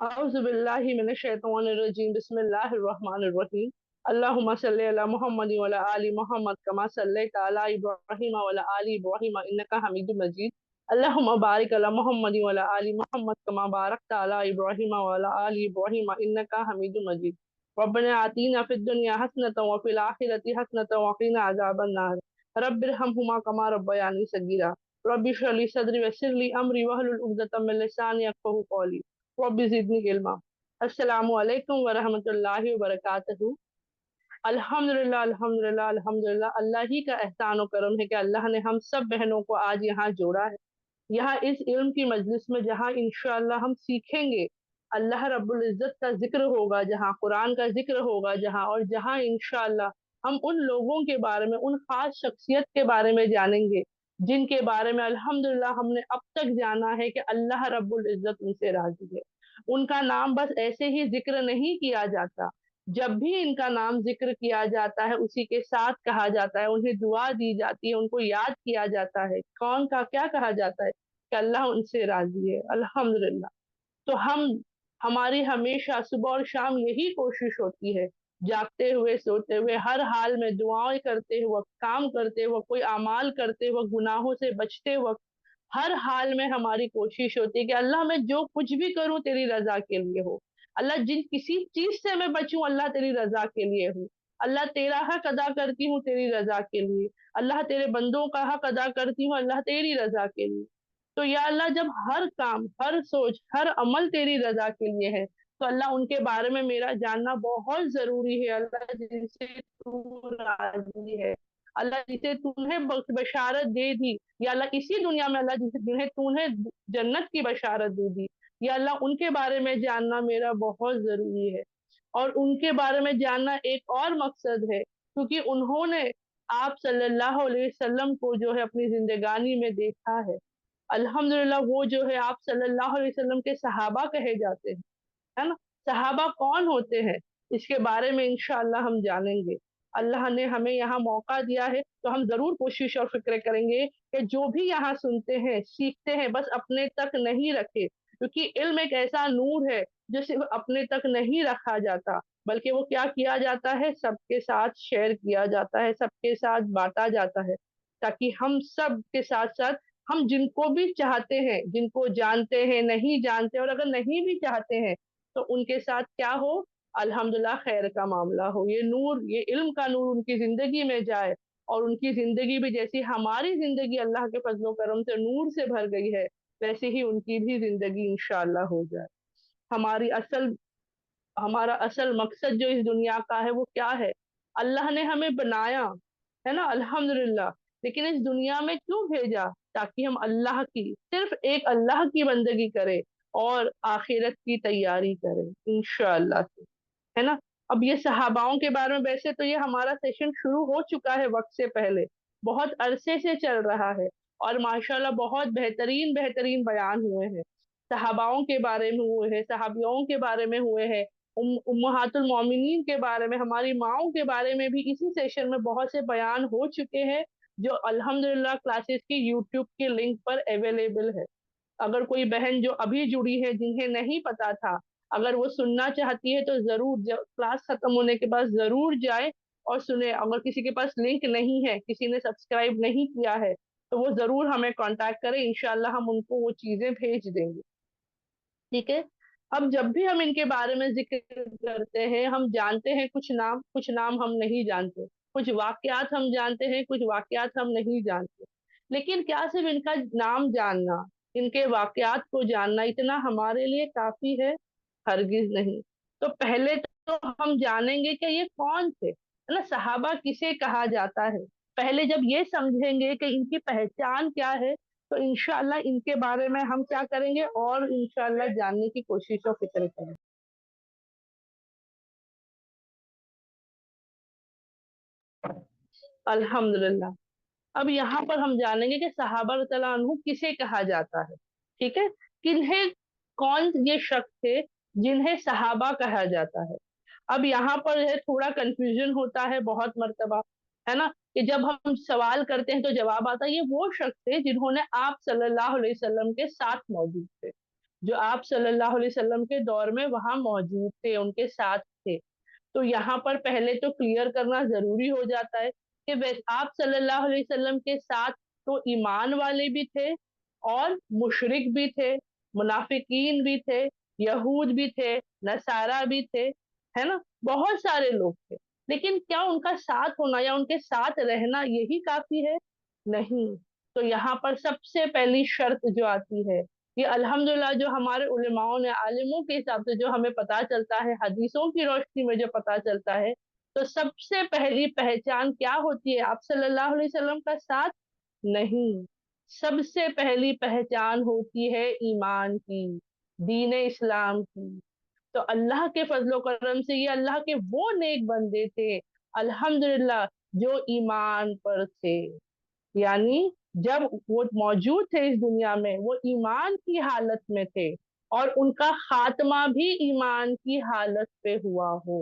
औज़ुबिल्लाहि मिनश्शैतानिर्रजीम बिस्मिल्लाहिर्रहमानिर्रहीम अल्लाहुम्मा सल्लि अला मुहम्मद व अला आलि मुहम्मद कमा सल्लैता अला इब्राहीम व अला आलि इब्राहीम इन्नका हमीदुम मजीद अल्लाहुम्मा बारिक अला मुहम्मद व अला आलि मुहम्मद कमा बारकता अला इब्राहीम व अला आलि इब्राहीम इन्नका हमीदुम मजीद रब्बना आतीना फिद दुनिया हसनतन व फिल आखिरति हसनतन व क़िना अज़ाबन नार रब्बिरहमहुमा कमा रब्बयानी सगीरा रब्बि इश्रह ली सदरी वयस्सिर ली अमरी वहलुल उक़दतम मिन लिसानी यफ़क़हू क़ौली रब्बि ज़िदनी इल्मा। अस्सलामु अलैकुम व रहमतुल्लाहि व बरकातहू। अल्हम्दुलिल्लाह अल्हम्दुलिल्लाह अल्हम्दुलिल्लाह, अल्लाह ही का एहसान और करम है कि अल्लाह ने हम सब बहनों को आज यहाँ जोड़ा है, यहाँ इस इल्म की मजलिस में, जहाँ इंशाअल्लाह हम सीखेंगे, अल्लाह रब्बुल इज़्ज़त का जिक्र होगा, जहाँ कुरान का जिक्र होगा, जहाँ और जहाँ इंशाअल्लाह हम उन लोगों के बारे में, उन खास शख्सियत के बारे में जानेंगे जिनके बारे में अल्हम्दुलिल्लाह हमने अब तक जाना है कि अल्लाह रब्बुल इज़्ज़त उनसे राजी है। उनका नाम बस ऐसे ही जिक्र नहीं किया जाता, जब भी इनका नाम जिक्र किया जाता है उसी के साथ कहा जाता है, उन्हें दुआ दी जाती है, उनको याद किया जाता है। कौन का क्या कहा जाता है कि अल्लाह उनसे राजी है। अल्हम्दुलिल्लाह। तो हमारी हमेशा सुबह और शाम यही कोशिश होती है, जागते हुए सोते हुए हर हाल में दुआएं करते हुए, काम करते हुए, कोई अमाल करते हुए, गुनाहों से बचते वक्त हर हाल में हमारी कोशिश होती है कि अल्लाह मैं जो कुछ भी करूं तेरी रजा के लिए हो। अल्लाह जिन किसी चीज से मैं बचूं अल्लाह तेरी रजा के लिए हूँ। अल्लाह तेरा हक अदा करती हूँ तेरी रजा के लिए। अल्लाह तेरे बंदों का हक अदा करती हूँ अल्लाह तेरी रजा के लिए। तो या अल्लाह जब हर काम, हर सोच, हर अमल तेरी रजा के लिए है, तो अल्लाह उनके बारे में मेरा जानना बहुत जरूरी है। अल्लाह जिनसे तू राजी है, अल्लाह जिसे तूने बशारत दे दी, या अल्लाह इसी दुनिया में अल्लाह जिन्हें तूने जन्नत की बशारत दे दी, या अल्लाह उनके बारे में जानना मेरा बहुत जरूरी है। और उनके बारे में जानना एक और मकसद है, क्योंकि उन्होंने आप सल्लल्लाहु अलैहि वसल्लम को जो है अपनी जिंदगानी में देखा है। अल्हम्दुलिल्लाह, वो जो है आप सल्लल्लाहु अलैहि वसल्लम के सहाबा कहे जाते हैं, है ना। सहाबा कौन होते हैं इसके बारे में इंशाअल्लाह हम जानेंगे। अल्लाह ने हमें यहाँ मौका दिया है तो हम जरूर कोशिश और फिक्र करेंगे कि जो भी यहाँ सुनते हैं, सीखते हैं, बस अपने तक नहीं रखे, क्योंकि इल्म एक ऐसा नूर है जो सिर्फ अपने तक नहीं रखा जाता, बल्कि वो क्या किया जाता है, सबके साथ शेयर किया जाता है, सबके साथ बांटा जाता है, ताकि हम सब के साथ साथ हम जिनको भी चाहते हैं, जिनको जानते हैं, नहीं जानते, और अगर नहीं भी चाहते हैं तो उनके साथ क्या हो, अल्हम्दुलिल्लाह खैर का मामला हो, ये नूर, ये इल्म का नूर उनकी जिंदगी में जाए, और उनकी जिंदगी भी जैसी हमारी जिंदगी अल्लाह के फजलो करम से नूर से भर गई है, वैसे ही उनकी भी जिंदगी इंशाअल्लाह हो जाए। हमारी असल हमारा असल मकसद जो इस दुनिया का है वो क्या है, अल्लाह ने हमें बनाया है ना, अल्हम्दुलिल्लाह, लेकिन इस दुनिया में क्यों भेजा, ताकि हम अल्लाह की, सिर्फ एक अल्लाह की बंदगी करें और आखिरत की तैयारी करें इंशाअल्लाह से, है ना। अब ये सहाबाओं के बारे में, वैसे तो ये हमारा सेशन शुरू हो चुका है वक्त से पहले, बहुत अरसे से चल रहा है, और माशाल्लाह बहुत बेहतरीन बेहतरीन बयान हुए हैं, सहाबाओं के बारे में हुए हैं, सहाबियों के बारे में हुए हैं, उम्महातुल मोमिनीन के बारे में, हमारी माओं के बारे में भी इसी सेशन में बहुत से बयान हो चुके हैं, जो अल्हम्दुलिल्लाह क्लासेस की यूट्यूब के लिंक पर अवेलेबल है। अगर कोई बहन जो अभी जुड़ी है, जिन्हें नहीं पता था, अगर वो सुनना चाहती है तो जरूर क्लास खत्म होने के बाद जरूर जाए और सुने। अगर किसी के पास लिंक नहीं है, किसी ने सब्सक्राइब नहीं किया है, तो वो जरूर हमें कांटेक्ट करें, इंशाल्लाह हम उनको वो चीजें भेज देंगे। ठीक है। अब जब भी हम इनके बारे में जिक्र करते हैं, हम जानते हैं कुछ नाम हम नहीं जानते, कुछ वाकयात हम जानते हैं, कुछ वाकयात हम नहीं जानते। लेकिन क्या सिर्फ इनका नाम जानना, इनके वाकयात को जानना इतना हमारे लिए काफी है? हरगिज नहीं। तो पहले तो हम जानेंगे कि ये कौन थे, है ना, सहाबा किसे कहा जाता है। पहले जब ये समझेंगे कि इनकी पहचान क्या है, तो इंशाल्लाह इनके बारे में हम क्या करेंगे, और इंशाल्लाह जानने की कोशिश और फिक्र करेंगे। अल्हम्दुलिल्लाह। अब यहाँ पर हम जानेंगे कि सहाबा रज़ियल्लाहु अन्हु किसे कहा जाता है। ठीक है। किन्हें, कौन ये शख्स थे जिन्हें सहाबा कहा जाता है। अब यहाँ पर है थोड़ा कंफ्यूजन होता है बहुत मर्तबा, है ना, कि जब हम सवाल करते हैं तो जवाब आता है ये वो शख्स थे जिन्होंने आप सल्लल्लाहु अलैहि वसल्लम के साथ मौजूद थे। जो आप सल्लल्लाहु अलैहि वसल्लम के दौर में वहां मौजूद थे, उनके साथ थे। तो यहाँ पर पहले तो क्लियर करना जरूरी हो जाता है कि आप सल्लल्लाहु अलैहि वसल्लम के साथ तो ईमान वाले भी थे और मुशरिक भी थे, मुनाफिकीन भी थे, यहूद भी थे, नसारा भी थे, है ना, बहुत सारे लोग थे। लेकिन क्या उनका साथ होना या उनके साथ रहना यही काफी है? नहीं। तो यहाँ पर सबसे पहली शर्त जो आती है, ये अल्हम्दुलिल्लाह जो हमारे उलेमाओं ने, आलिमों के हिसाब से जो हमें पता चलता है, हदीसों की रोशनी में जो पता चलता है, तो सबसे पहली पहचान क्या होती है? आप सल्लल्लाहु अलैहि वसल्लम का साथ नहीं, सबसे पहली पहचान होती है ईमान की, दीन इस्लाम की। तो अल्लाह के फजलो करम से ये अल्लाह के वो नेक बंदे थे, अल्हम्दुलिल्लाह, जो ईमान पर थे। यानी जब वो मौजूद थे इस दुनिया में, वो ईमान की हालत में थे, और उनका खात्मा भी ईमान की हालत पे हुआ हो।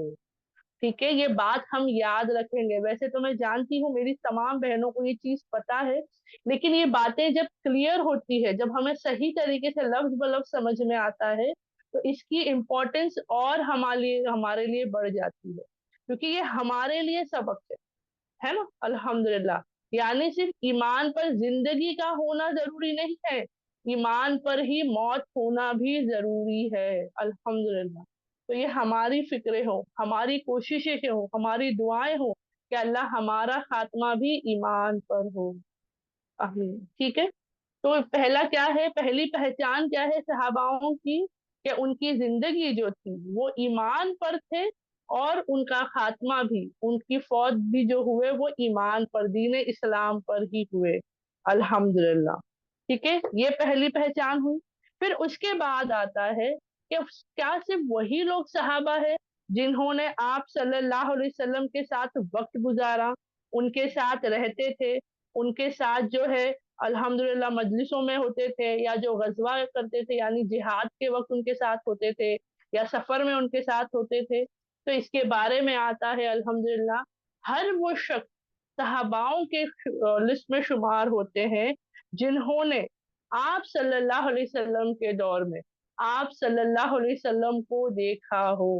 ठीक है, ये बात हम याद रखेंगे। वैसे तो मैं जानती हूँ मेरी तमाम बहनों को ये चीज पता है, लेकिन ये बातें जब क्लियर होती है, जब हमें सही तरीके से लफ्ज ब लफ्ज समझ में आता है, तो इसकी इम्पोर्टेंस और हमारे लिए बढ़ जाती है, क्योंकि ये हमारे लिए सबक है ना, अल्हम्दुलिल्लाह। यानी सिर्फ ईमान पर जिंदगी का होना जरूरी नहीं है, ईमान पर ही मौत होना भी जरूरी है, अल्हम्दुलिल्लाह। तो ये हमारी फिक्रें हो, हमारी कोशिशें हो, हमारी दुआएं हो कि अल्लाह हमारा खात्मा भी ईमान पर हो। आमीन। ठीक है। तो पहला क्या है, पहली पहचान क्या है सहाबाओं की, कि उनकी जिंदगी जो थी वो ईमान पर थे, और उनका खात्मा भी, उनकी फौत भी जो हुए वो ईमान पर, दीन इस्लाम पर ही हुए, अल्हम्दुलिल्लाह। ठीक है, ये पहली पहचान हुई। फिर उसके बाद आता है कि क्या सिर्फ वही लोग सहाबा है जिन्होंने आप सल्लल्लाहु अलैहि वसल्लम के साथ वक्त गुजारा, उनके साथ रहते थे, उनके साथ जो है अल्हम्दुलिल्लाह मजलिसों में होते थे, या जो गजवा करते थे यानी जिहाद के वक्त उनके साथ होते थे, या सफर में उनके साथ होते थे? तो इसके बारे में आता है अल्हम्दुलिल्लाह, हर वो शख्स सहाबाओं के लिस्ट में शुमार होते हैं जिन्होंने आप सल्लल्लाहु अलैहि वसल्लम के दौर में आप सल्लल्लाहु अलैहि वसल्लम को देखा हो।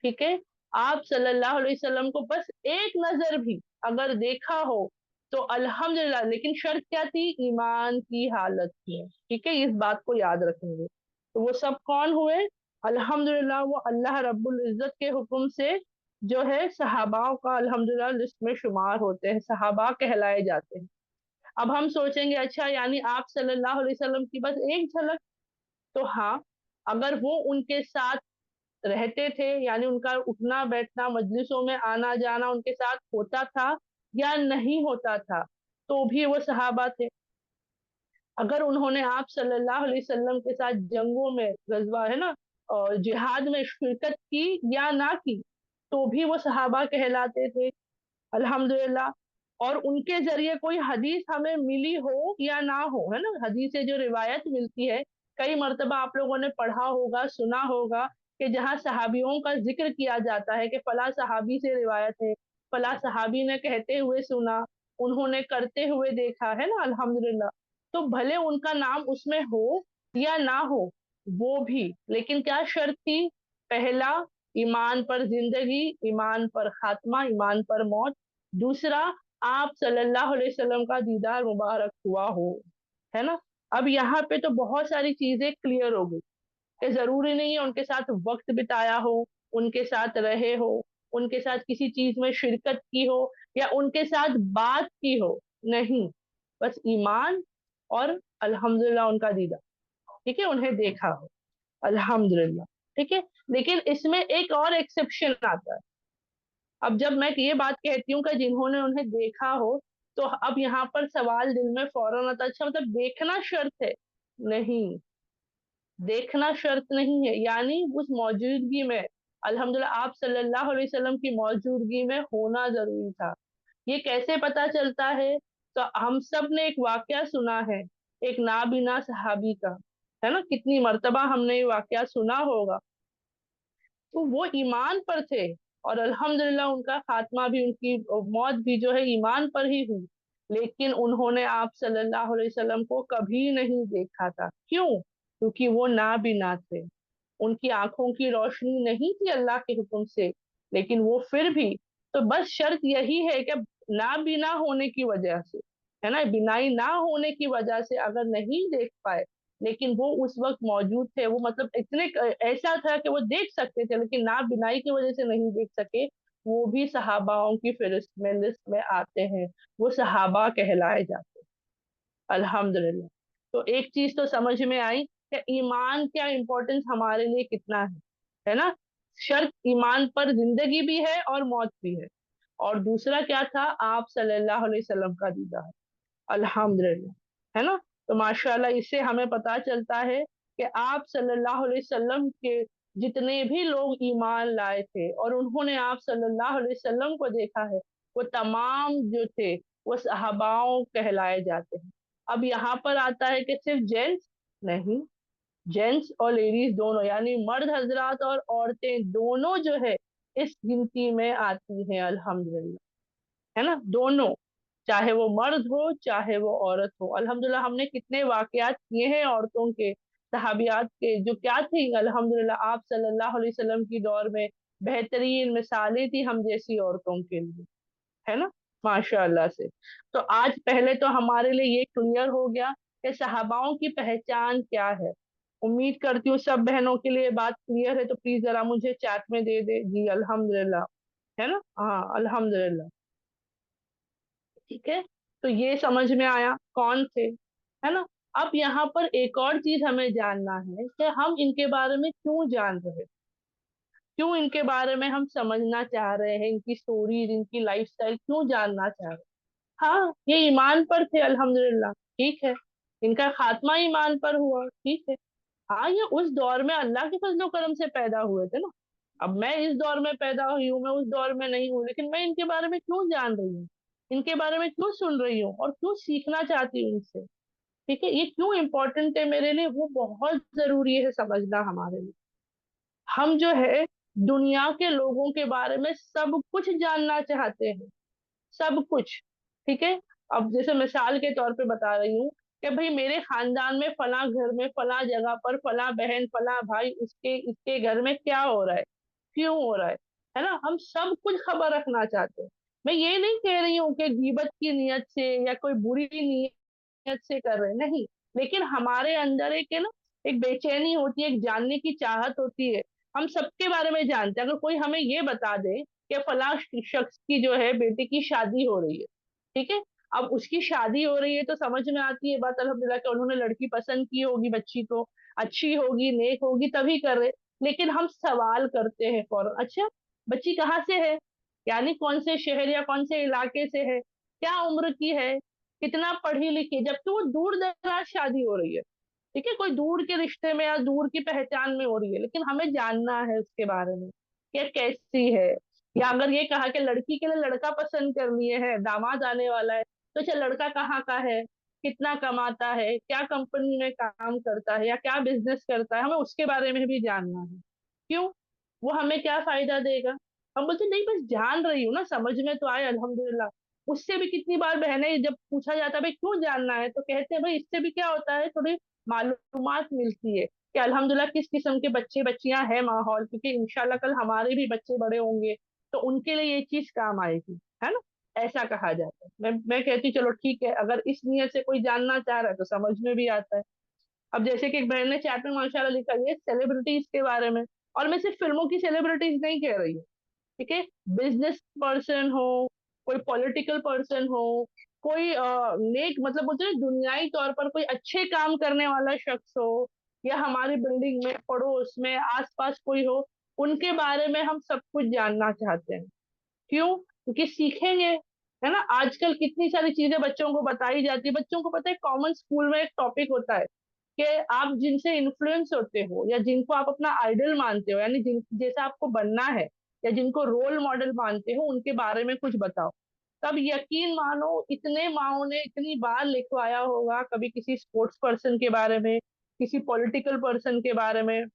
ठीक है, आप सल्लल्लाहु अलैहि वसल्लम को बस एक नजर भी अगर देखा हो, तो अल्हम्दुलिल्लाह। लेकिन शर्त क्या थी? ईमान की हालत में। ठीक है, इस बात को याद रखेंगे। तो वो सब कौन हुए? अल्हम्दुलिल्लाह, वो अल्लाह रब्बुल इज्जत के हुक्म से जो है सहाबाओं का अल्हम्दुलिल्लाह लिस्ट में शुमार होते हैं, सहाबा कहलाए जाते हैं। अब हम सोचेंगे, अच्छा यानी आप सल्लल्लाहु अलैहि वसल्लम की बस एक झलक? तो हाँ, अगर वो उनके साथ रहते थे, यानी उनका उठना बैठना, मजलिसों में आना जाना उनके साथ होता था या नहीं होता था, तो भी वो सहाबा थे। अगर उन्होंने आप सल्लल्लाहु अलैहि वसल्लम के साथ जंगों में, गजवा है ना, और जिहाद में शिरकत की या ना की, तो भी वो सहाबा कहलाते थे, अल्हम्दुलिल्लाह। और उनके जरिए कोई हदीस हमें मिली हो या ना हो, है ना, हदीस से जो रिवायत मिलती है, कई मर्तबा आप लोगों ने पढ़ा होगा, सुना होगा, कि जहाँ सहाबियों का जिक्र किया जाता है कि फला सहाबी से रिवायत है, फला सहाबी ने कहते हुए सुना, उन्होंने करते हुए देखा, है ना, अल्हम्दुलिल्लाह। तो भले उनका नाम उसमें हो या ना हो, वो भी, लेकिन क्या शर्त थी? पहला, ईमान पर जिंदगी, ईमान पर खात्मा, ईमान पर मौत। दूसरा, आप सल्लल्लाहु अलैहि वसल्लम का दीदार मुबारक हुआ हो, है ना। अब यहाँ पे तो बहुत सारी चीजें क्लियर हो गई कि जरूरी नहीं है उनके साथ वक्त बिताया हो, उनके साथ रहे हो, उनके साथ किसी चीज में शिरकत की हो, या उनके साथ बात की हो, नहीं, बस ईमान और अल्हम्दुलिल्लाह उनका दीदार, ठीक है, उन्हें देखा हो, अल्हम्दुलिल्लाह। ठीक है, लेकिन इसमें एक और एक्सेप्शन आता है। अब जब मैं ये बात कहती हूँ कि जिन्होंने उन्हें देखा हो, तो अब यहाँ पर सवाल दिल में फौरन आता है, अच्छा मतलब देखना शर्त है? नहीं, देखना शर्त नहीं है, यानी उस मौजूदगी में, अल्हम्दुलिल्लाह आप सल्लल्लाहु अलैहि वसल्लम की मौजूदगी में होना जरूरी था। ये कैसे पता चलता है? तो हम सब ने एक वाकया सुना है, एक नाबीना सहाबी का, है ना, कितनी मर्तबा हमने ये वाकया सुना होगा। तो वो ईमान पर थे, और अल्हम्दुलिल्लाह उनका खात्मा भी, उनकी मौत भी जो है ईमान पर ही हुई। लेकिन उन्होंने आप सल्लल्लाहु अलैहि वसल्लम को कभी नहीं देखा था। क्यों? क्योंकि वो नाबीना थे, उनकी आंखों की रोशनी नहीं थी अल्लाह के हुक्म से, लेकिन वो फिर भी, तो बस शर्त यही है कि नाबीना होने की वजह से, है ना, बिनाई ना होने की वजह से अगर नहीं देख पाए, लेकिन वो उस वक्त मौजूद थे, वो मतलब इतने ऐसा था कि वो देख सकते थे लेकिन ना बिनाई की वजह से नहीं देख सके, वो भी सहाबाओं की फहरिस्त में, लिस्ट में आते हैं, वो सहाबा कहलाए जाते हैं। अल्हम्दुलिल्लाह। तो एक चीज तो समझ में आई कि ईमान का इम्पोर्टेंस हमारे लिए कितना है ना। शर्त ईमान पर जिंदगी भी है और मौत भी है। और दूसरा क्या था, आप सल्लल्लाहु अलैहि वसल्लम का दीदार। अल्हम्दुलिल्लाह, है ना। तो माशाल्लाह इससे हमें पता चलता है कि आप सल्लल्लाहु अलैहि वसल्लम के जितने भी लोग ईमान लाए थे और उन्होंने आप सल्लल्लाहु अलैहि वसल्लम को देखा है, वो तमाम जो थे वो सहाबाओं कहलाए जाते हैं। अब यहाँ पर आता है कि सिर्फ जेंट्स नहीं, जेंट्स और लेडीज दोनों, यानी मर्द हजरात और औरतें दोनों जो है इस गिनती में आती हैं। अल्हम्दुलिल्लाह, है ना, दोनों, चाहे वो मर्द हो चाहे वो औरत हो। अल्हम्दुलिल्लाह हमने कितने वाकयात किए हैं औरतों के, सहाबियात के, जो क्या थी, अल्हम्दुलिल्लाह आप सल्लल्लाहु अलैहि वसल्लम की दौर में बेहतरीन मिसालें थी हम जैसी औरतों के लिए, है ना, माशाअल्लाह से। तो आज पहले तो हमारे लिए ये क्लियर हो गया कि सहाबाओं की पहचान क्या है। उम्मीद करती हूँ सब बहनों के लिए बात क्लियर है, तो प्लीज जरा मुझे चैट में दे दे जी अल्हम्दुलिल्लाह, है ना, हाँ अल्हम्दुलिल्लाह, ठीक है। तो ये समझ में आया कौन थे, है ना। अब यहाँ पर एक और चीज हमें जानना है कि हम इनके बारे में क्यों जान रहे हैं, क्यों इनके बारे में हम समझना चाह रहे हैं, इनकी स्टोरीज, इनकी लाइफस्टाइल क्यों जानना चाह रहे हैं। हाँ, ये ईमान पर थे अल्हम्दुलिल्लाह, ठीक है, इनका खात्मा ईमान पर हुआ, ठीक है। हाँ, ये उस दौर में अल्लाह के फजलो करम से पैदा हुए थे ना। अब मैं इस दौर में पैदा हुई हूँ, मैं उस दौर में नहीं हूँ, लेकिन मैं इनके बारे में क्यों जान रही हूँ, इनके बारे में क्यों सुन रही हूँ और क्यों सीखना चाहती हूँ इनसे, ठीक है, ये क्यों इम्पोर्टेंट है मेरे लिए, वो बहुत जरूरी है समझना हमारे लिए। हम जो है दुनिया के लोगों के बारे में सब कुछ जानना चाहते हैं, सब कुछ, ठीक है। अब जैसे मिसाल के तौर पे बता रही हूँ कि भाई मेरे खानदान में फला घर में फला जगह पर फला बहन फला भाई उसके इसके घर में क्या हो रहा है, क्यों हो रहा है ना, हम सब कुछ खबर रखना चाहते हैं। मैं ये नहीं कह रही हूँ कि गीबत की नीयत से या कोई बुरी नीयत से कर रहे हैं, नहीं, लेकिन हमारे अंदर एक है ना, एक बेचैनी होती है, एक जानने की चाहत होती है। हम सबके बारे में जानते हैं, अगर कोई हमें ये बता दे कि फला शख्स की जो है बेटे की शादी हो रही है, ठीक है, अब उसकी शादी हो रही है तो समझ में आती है बात अल्हम्दुलिल्लाह कि उन्होंने लड़की पसंद की होगी, बच्ची को अच्छी होगी नेक होगी तभी कर रहे। लेकिन हम सवाल करते हैं फौरन, अच्छा बच्ची कहाँ से है, यानी कौन से शहर या कौन से इलाके से है, क्या उम्र की है, कितना पढ़ी लिखी, जबकि वो दूर दराज शादी हो रही है, ठीक है, कोई दूर के रिश्ते में या दूर की पहचान में हो रही है, लेकिन हमें जानना है उसके बारे में कि कैसी है। या अगर ये कहा कि लड़की के लिए लड़का पसंद कर लिए है, दामाद आने वाला है, तो अच्छा लड़का कहाँ का है, कितना कमाता है, क्या कंपनी में काम करता है या क्या बिजनेस करता है, हमें उसके बारे में भी जानना है। क्यों, वो हमें क्या फायदा देगा। हम बोलते नहीं बस जान रही हूँ ना, समझ में तो आए अल्हम्दुलिल्लाह। उससे भी कितनी बार बहनें जब पूछा जाता है भाई क्यों जानना है, तो कहते हैं भाई इससे भी क्या होता है, थोड़ी मालूमात मिलती है कि अल्हम्दुलिल्लाह किस किस्म के बच्चे बच्चियां हैं माहौल, क्योंकि इंशाल्लाह कल हमारे भी बच्चे बड़े होंगे तो उनके लिए ये चीज काम आएगी, है ना, ऐसा कहा जाता है। मैं कहती हूँ, चलो ठीक है, अगर इस नियत से कोई जानना चाह रहा है तो समझ में भी आता है। अब जैसे कि एक बहन ने चैट में माशाल्लाह लिखा है सेलिब्रिटीज के बारे में, और मैं सिर्फ फिल्मों की सेलिब्रिटीज नहीं कह रही हूँ, ठीक है, बिजनेस पर्सन हो, कोई पॉलिटिकल पर्सन हो, कोई नेक मतलब बोलते हैं दुनियाई तौर पर कोई अच्छे काम करने वाला शख्स हो, या हमारी बिल्डिंग में पड़ोस में आसपास कोई हो, उनके बारे में हम सब कुछ जानना चाहते हैं। क्यों, क्योंकि सीखेंगे, है ना। आजकल कितनी सारी चीजें बच्चों को बताई जाती है, बच्चों को पता है कॉमन स्कूल में एक टॉपिक होता है कि आप जिनसे इन्फ्लुएंस होते हो या जिनको आप अपना आइडल मानते हो, यानी जिन जैसा आपको बनना है या जिनको रोल मॉडल मानते हो उनके बारे में कुछ बताओ। तब यकीन मानो इतने माओ ने इतनी बार लिखवाया होगा, कभी किसी स्पोर्ट्स पर्सन के बारे में, किसी पॉलिटिकल पर्सन के बारे में,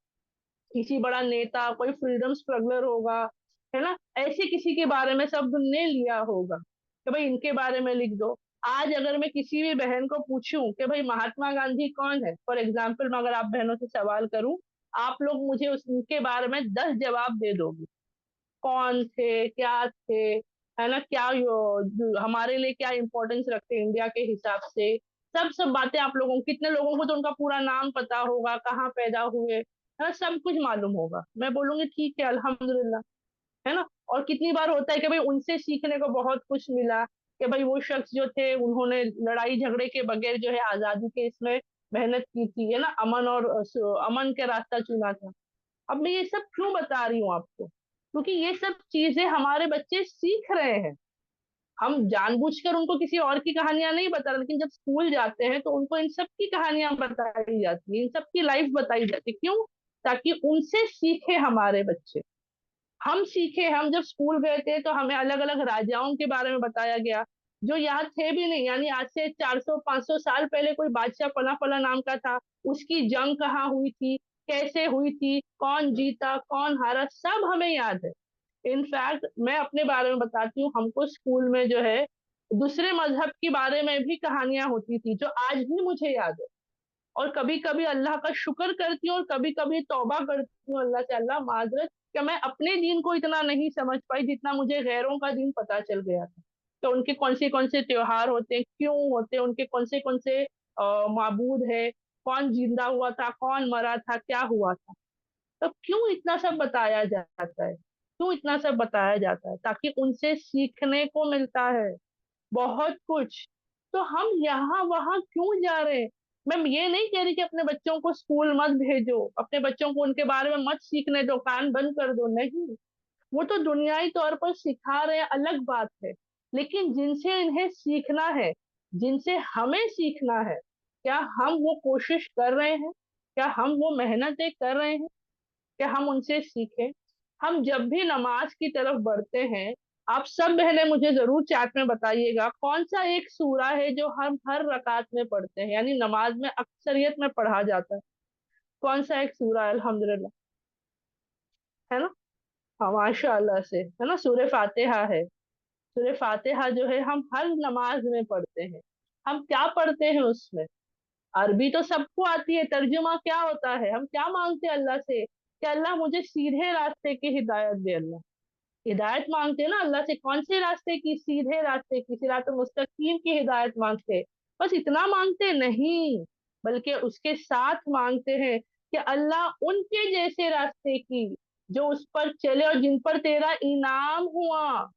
किसी बड़ा नेता, कोई फ्रीडम स्ट्रगलर होगा, है ना, ऐसे किसी के बारे में सब ने लिया होगा कि भाई इनके बारे में लिख दो। आज अगर मैं किसी भी बहन को पूछूं कि भाई महात्मा गांधी कौन है, फॉर एग्जाम्पल, मैं अगर आप बहनों से सवाल करूं, आप लोग मुझे उनके बारे में 10 जवाब दे दोगे। कौन थे, क्या थे, है ना, क्या जो हमारे लिए क्या इंपॉर्टेंस रखते हैं इंडिया के हिसाब से, सब सब बातें आप लोगों, कितने लोगों को तो उनका पूरा नाम पता होगा, कहाँ पैदा हुए, है ना, सब कुछ मालूम होगा। मैं बोलूंगी ठीक है, अल्हम्दुलिल्लाह, है ना। और कितनी बार होता है कि भाई उनसे सीखने को बहुत कुछ मिला, कि भाई वो शख्स जो थे उन्होंने लड़ाई झगड़े के बगैर जो है आजादी के इसमें मेहनत की थी, है ना, अमन और अमन के रास्ता चुना था। अब मैं ये सब क्यों बता रही हूँ आपको, क्योंकि ये सब चीजें हमारे बच्चे सीख रहे हैं। हम जानबूझकर उनको किसी और की कहानियां नहीं बता रहे, लेकिन जब स्कूल जाते हैं तो उनको इन सब की कहानियां बताई जाती है, इन सब की लाइफ बताई जाती है। क्यों? ताकि उनसे सीखे हमारे बच्चे। हम सीखे, हम जब स्कूल गए थे तो हमें अलग अलग राजाओं के बारे में बताया गया जो यहाँ थे भी नहीं, यानी आज से 400 500 साल पहले कोई बादशाह फला फला नाम का था, उसकी जंग कहाँ हुई थी, कैसे हुई थी, कौन जीता कौन हारा, सब हमें याद है। इनफैक्ट मैं अपने बारे में बताती हूँ, हमको स्कूल में जो है दूसरे मजहब के बारे में भी कहानियां होती थी जो आज भी मुझे याद है। और कभी कभी अल्लाह का शुक्र करती हूँ और कभी कभी तौबा करती हूँ अल्लाह से, अल्लाह माजरत कि मैं अपने दीन को इतना नहीं समझ पाई जितना मुझे गैरों का दीन पता चल गया था। तो उनके कौन से त्योहार होते हैं, क्यों होते हैं, उनके कौन से माबूद है, कौन जिंदा हुआ था, कौन मरा था, क्या हुआ था। तो क्यों इतना सब बताया जाता है, क्यों इतना सब बताया जाता है? ताकि उनसे सीखने को मिलता है बहुत कुछ। तो हम यहाँ वहां क्यों जा रहे हैं? मैं ये नहीं कह रही कि अपने बच्चों को स्कूल मत भेजो, अपने बच्चों को उनके बारे में मत सीखने दो, कान बंद कर दो, नहीं। वो तो दुनियाई तौर पर सिखा रहे हैं, अलग बात है। लेकिन जिनसे इन्हें सीखना है, जिनसे हमें सीखना है, क्या हम वो कोशिश कर रहे हैं? क्या हम वो मेहनतें कर रहे हैं कि हम उनसे सीखें? हम जब भी नमाज की तरफ बढ़ते हैं, आप सब बहनें मुझे जरूर चैट में बताइएगा कौन सा एक सूरा है जो हम हर रकात में पढ़ते हैं, यानी नमाज में अक्सरियत में पढ़ा जाता है। कौन सा एक सूरा है? अल्हम्दुलिल्लाह, है ना। हाँ माशाअल्लाह से, है ना, सूरह फातिहा है। सूरह फातिहा जो है हम हर नमाज में पढ़ते हैं। हम क्या पढ़ते हैं उसमें? अरबी तो सबको आती है, तर्जुमा क्या होता है, हम क्या मांगते हैं अल्लाह से कि अल्लाह मुझे सीधे रास्ते की हिदायत दे। अल्लाह हिदायत मांगते हैं ना अल्लाह से, कौन से रास्ते की? सीधे रास्ते की, सिरात मुस्तकीम की हिदायत मांगते हैं। बस इतना मांगते नहीं, बल्कि उसके साथ मांगते हैं कि अल्लाह उनके जैसे रास्ते की जो उस पर चले और जिन पर तेरा इनाम हुआ।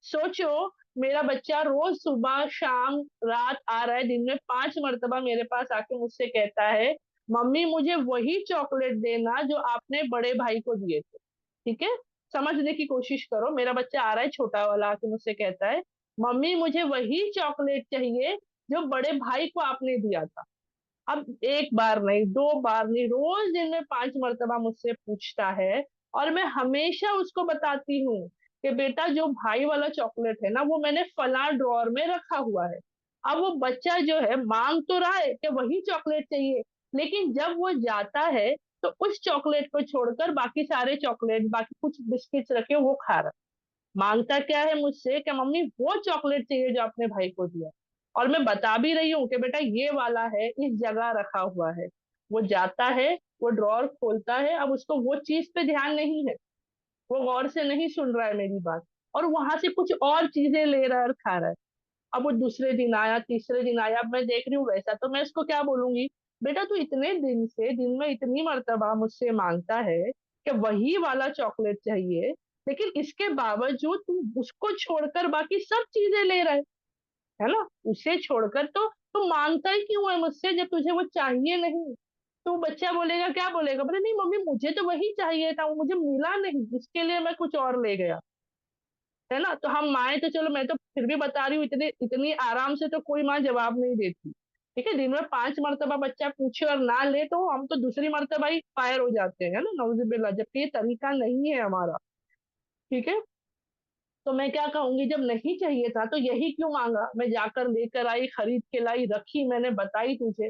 सोचो, मेरा बच्चा रोज सुबह शाम रात आ रहा है, दिन में 5 मरतबा मेरे पास आके मुझसे कहता है, मम्मी मुझे वही चॉकलेट देना जो आपने बड़े भाई को दिए थे। ठीक है, समझने की कोशिश करो, मेरा बच्चा आ रहा है छोटा वाला, आके मुझसे कहता है, मम्मी मुझे वही चॉकलेट चाहिए जो बड़े भाई को आपने दिया था। अब एक बार नहीं, 2 बार नहीं, रोज दिन में 5 मरतबा मुझसे पूछता है। और मैं हमेशा उसको बताती हूँ कि बेटा जो भाई वाला चॉकलेट है ना वो मैंने फला ड्रॉर में रखा हुआ है। अब वो बच्चा जो है मांग तो रहा है कि वही चॉकलेट चाहिए, लेकिन जब वो जाता है तो उस चॉकलेट को छोड़कर बाकी सारे चॉकलेट, बाकी कुछ बिस्किट्स रखे वो खा रहा है। मांगता क्या है मुझसे कि मम्मी वो चॉकलेट चाहिए जो आपने भाई को दिया। और मैं बता भी रही हूँ कि बेटा ये वाला है, इस जगह रखा हुआ है। वो जाता है, वो ड्रॉर खोलता है, अब उसको वो चीज पे ध्यान नहीं है, वो गौर से नहीं सुन रहा है मेरी बात, और वहां से कुछ और चीजें ले रहा है और खा रहा है। अब वो दूसरे दिन आया, तीसरे दिन आया, अब मैं देख रही हूँ वैसा, तो मैं इसको क्या बोलूंगी, बेटा तू इतने दिन से दिन में इतनी मर्तबा मुझसे मांगता है कि वही वाला चॉकलेट चाहिए, लेकिन इसके बावजूद तू उसको छोड़कर बाकी सब चीजें ले रहा है ना। उसे छोड़कर तो मांगता ही क्यों है मुझसे जब तुझे वो चाहिए नहीं? तो बच्चा बोलेगा, क्या बोलेगा, बोले नहीं मम्मी मुझे तो वही चाहिए था, वो मुझे मिला नहीं, इसके लिए मैं कुछ और ले गया, है ना। तो हम माए तो चलो, मैं तो फिर भी बता रही हूँ, इतनी इतनी आराम से तो कोई माँ जवाब नहीं देती। ठीक है, दिन में 5 मरतबा बच्चा पूछे और ना ले तो हम तो दूसरी मरतबा ही फायर हो जाते हैं ना, नौजुबिल्ला, जबकि ये तरीका नहीं है हमारा। ठीक है, तो मैं क्या कहूंगी, जब नहीं चाहिए था तो यही क्यों मांगा? मैं जाकर लेकर आई, खरीद के लाई, रखी, मैंने बताई तुझे।